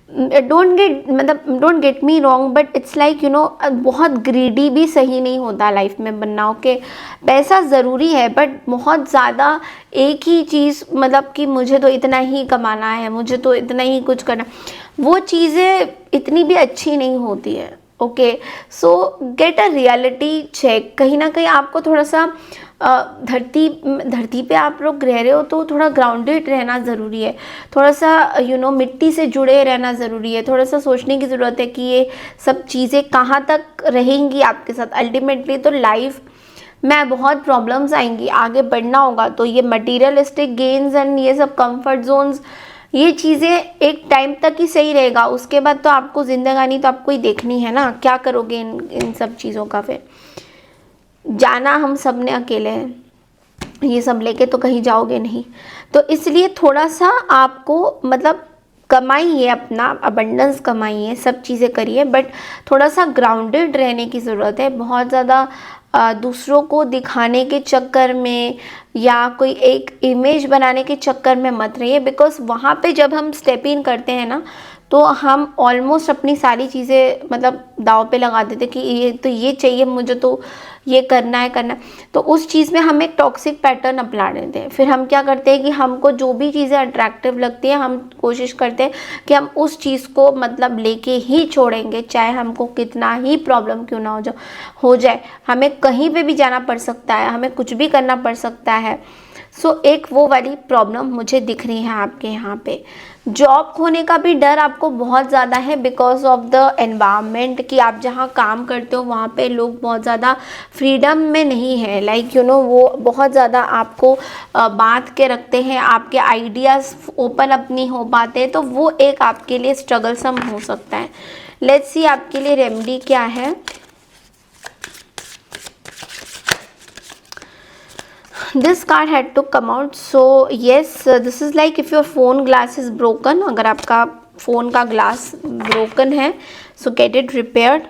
don't get me wrong, but it's like बहुत ग्रीडी भी सही नहीं होता लाइफ में बनना। ओके, पैसा ज़रूरी है, बट बहुत ज़्यादा एक ही चीज़ मतलब कि मुझे तो इतना ही कमाना है, मुझे तो इतना ही कुछ करना, वो चीज़ें इतनी भी अच्छी नहीं होती है। Okay, so get a reality check. कहीं ना कहीं आपको थोड़ा सा धरती पे आप लोग रह रहे हो तो थोड़ा ग्राउंडेड रहना ज़रूरी है, थोड़ा सा मिट्टी से जुड़े रहना ज़रूरी है। थोड़ा सा सोचने की ज़रूरत है कि ये सब चीज़ें कहाँ तक रहेंगी आपके साथ। अल्टीमेटली तो लाइफ में बहुत प्रॉब्लम्स आएंगी, आगे बढ़ना होगा। तो ये मटीरियलिस्टिक गेन्स एंड ये सब कंफर्ट जोन्स, ये चीज़ें एक टाइम तक ही सही रहेगा, उसके बाद तो आपको ज़िंदगानी तो आपको ही देखनी है ना, क्या करोगे इन सब चीज़ों का। फिर जाना हम सब ने अकेले हैं, ये सब लेके तो कहीं जाओगे नहीं। तो इसलिए थोड़ा सा आपको मतलब कमाइए, अपना अबंडेंस कमाइए, सब चीज़ें करिए, बट थोड़ा सा ग्राउंडेड रहने की ज़रूरत है। बहुत ज़्यादा दूसरों को दिखाने के चक्कर में या कोई एक इमेज बनाने के चक्कर में मत रहिए। बिकॉज वहाँ पे जब हम स्टेप इन करते हैं ना, तो हम ऑलमोस्ट अपनी सारी चीज़ें मतलब दाव पे लगा देते कि ये चाहिए मुझे, तो ये करना है। तो उस चीज़ में हम एक टॉक्सिक पैटर्न अपना लेते हैं। फिर हम क्या करते हैं कि हमको जो भी चीज़ें अट्रैक्टिव लगती है, हम कोशिश करते हैं कि हम उस चीज़ को मतलब लेके ही छोड़ेंगे, चाहे हमको कितना ही प्रॉब्लम क्यों ना हो जाए। हमें कहीं पे भी जाना पड़ सकता है, हमें कुछ भी करना पड़ सकता है। सो एक वो वाली प्रॉब्लम मुझे दिख रही है आपके यहाँ पे। जॉब खोने का भी डर आपको बहुत ज़्यादा है बिकॉज ऑफ द एनवायरनमेंट, कि आप जहाँ काम करते हो वहाँ पे लोग बहुत ज़्यादा फ्रीडम में नहीं है। लाइक वो बहुत ज़्यादा आपको बांध के रखते हैं, आपके आइडियाज़ ओपन अप नहीं हो पाते, तो वो एक आपके लिए स्ट्रगलसम हो सकता है। लेट्स सी आपके लिए रेमेडी क्या है। This card had to come out, so yes, this is like if your phone glass is broken, अगर आपका फ़ोन का ग्लास ब्रोकन है, so get it repaired,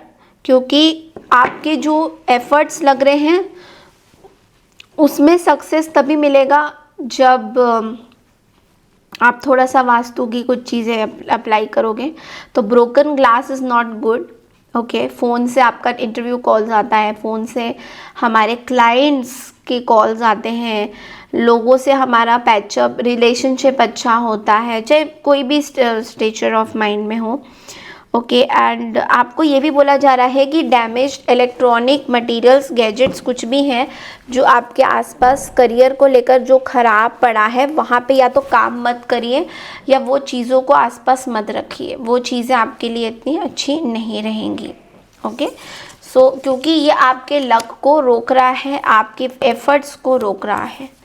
क्योंकि आपके जो एफर्ट्स लग रहे हैं उसमें सक्सेस तभी मिलेगा जब आप थोड़ा सा वास्तु की कुछ चीज़ें अप्लाई करोगे तो broken glass is not good. Okay, phone से आपका इंटरव्यू कॉल्स आता है, फ़ोन से हमारे क्लाइंट्स के कॉल्स आते हैं, लोगों से हमारा पैचअप रिलेशनशिप अच्छा होता है, चाहे कोई भी स्टेचर ऑफ माइंड में हो। ओके, एंड आपको ये भी बोला जा रहा है कि डैमेज्ड इलेक्ट्रॉनिक मटेरियल्स, गैजेट्स कुछ भी हैं जो आपके आसपास करियर को लेकर जो ख़राब पड़ा है, वहाँ पे या तो काम मत करिए या वो चीज़ों को आसपास मत रखिए, वो चीज़ें आपके लिए इतनी अच्छी नहीं रहेंगी। ओके, सो क्योंकि ये आपके लक को रोक रहा है, आपके एफर्ट्स को रोक रहा है।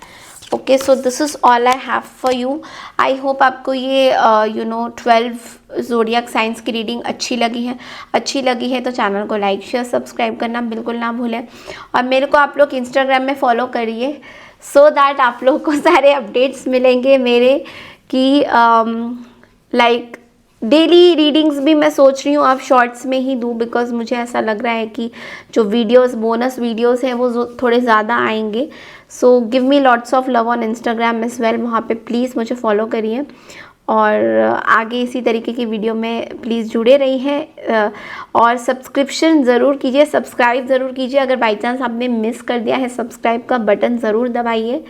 Okay, so this is all I have for you. I hope आपको ये 12 ज़ोडिएक साइंस की रीडिंग अच्छी लगी है तो चैनल को लाइक शेयर सब्सक्राइब करना बिल्कुल ना भूलें, और मेरे को आप लोग इंस्टाग्राम में फॉलो करिए सो दैट आप लोग को सारे अपडेट्स मिलेंगे मेरे कि लाइक डेली रीडिंग्स भी मैं सोच रही हूँ आप शॉर्ट्स में ही दूँ, बिकॉज मुझे ऐसा लग रहा है कि जो वीडियोस बोनस वीडियोस हैं वो थोड़े ज़्यादा आएंगे। So give me lots of love on Instagram as well, वहाँ पे प्लीज़ मुझे फॉलो करिए और आगे इसी तरीके की वीडियो में प्लीज़ जुड़े रहिए और सब्सक्रिप्शन ज़रूर कीजिए, सब्सक्राइब ज़रूर कीजिए। अगर बाई चांस आपने मिस कर दिया है सब्सक्राइब का बटन ज़रूर दबाइए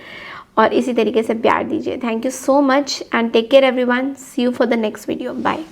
और इसी तरीके से प्यार दीजिए। Thank you so much and take care everyone, see you for the next video, bye.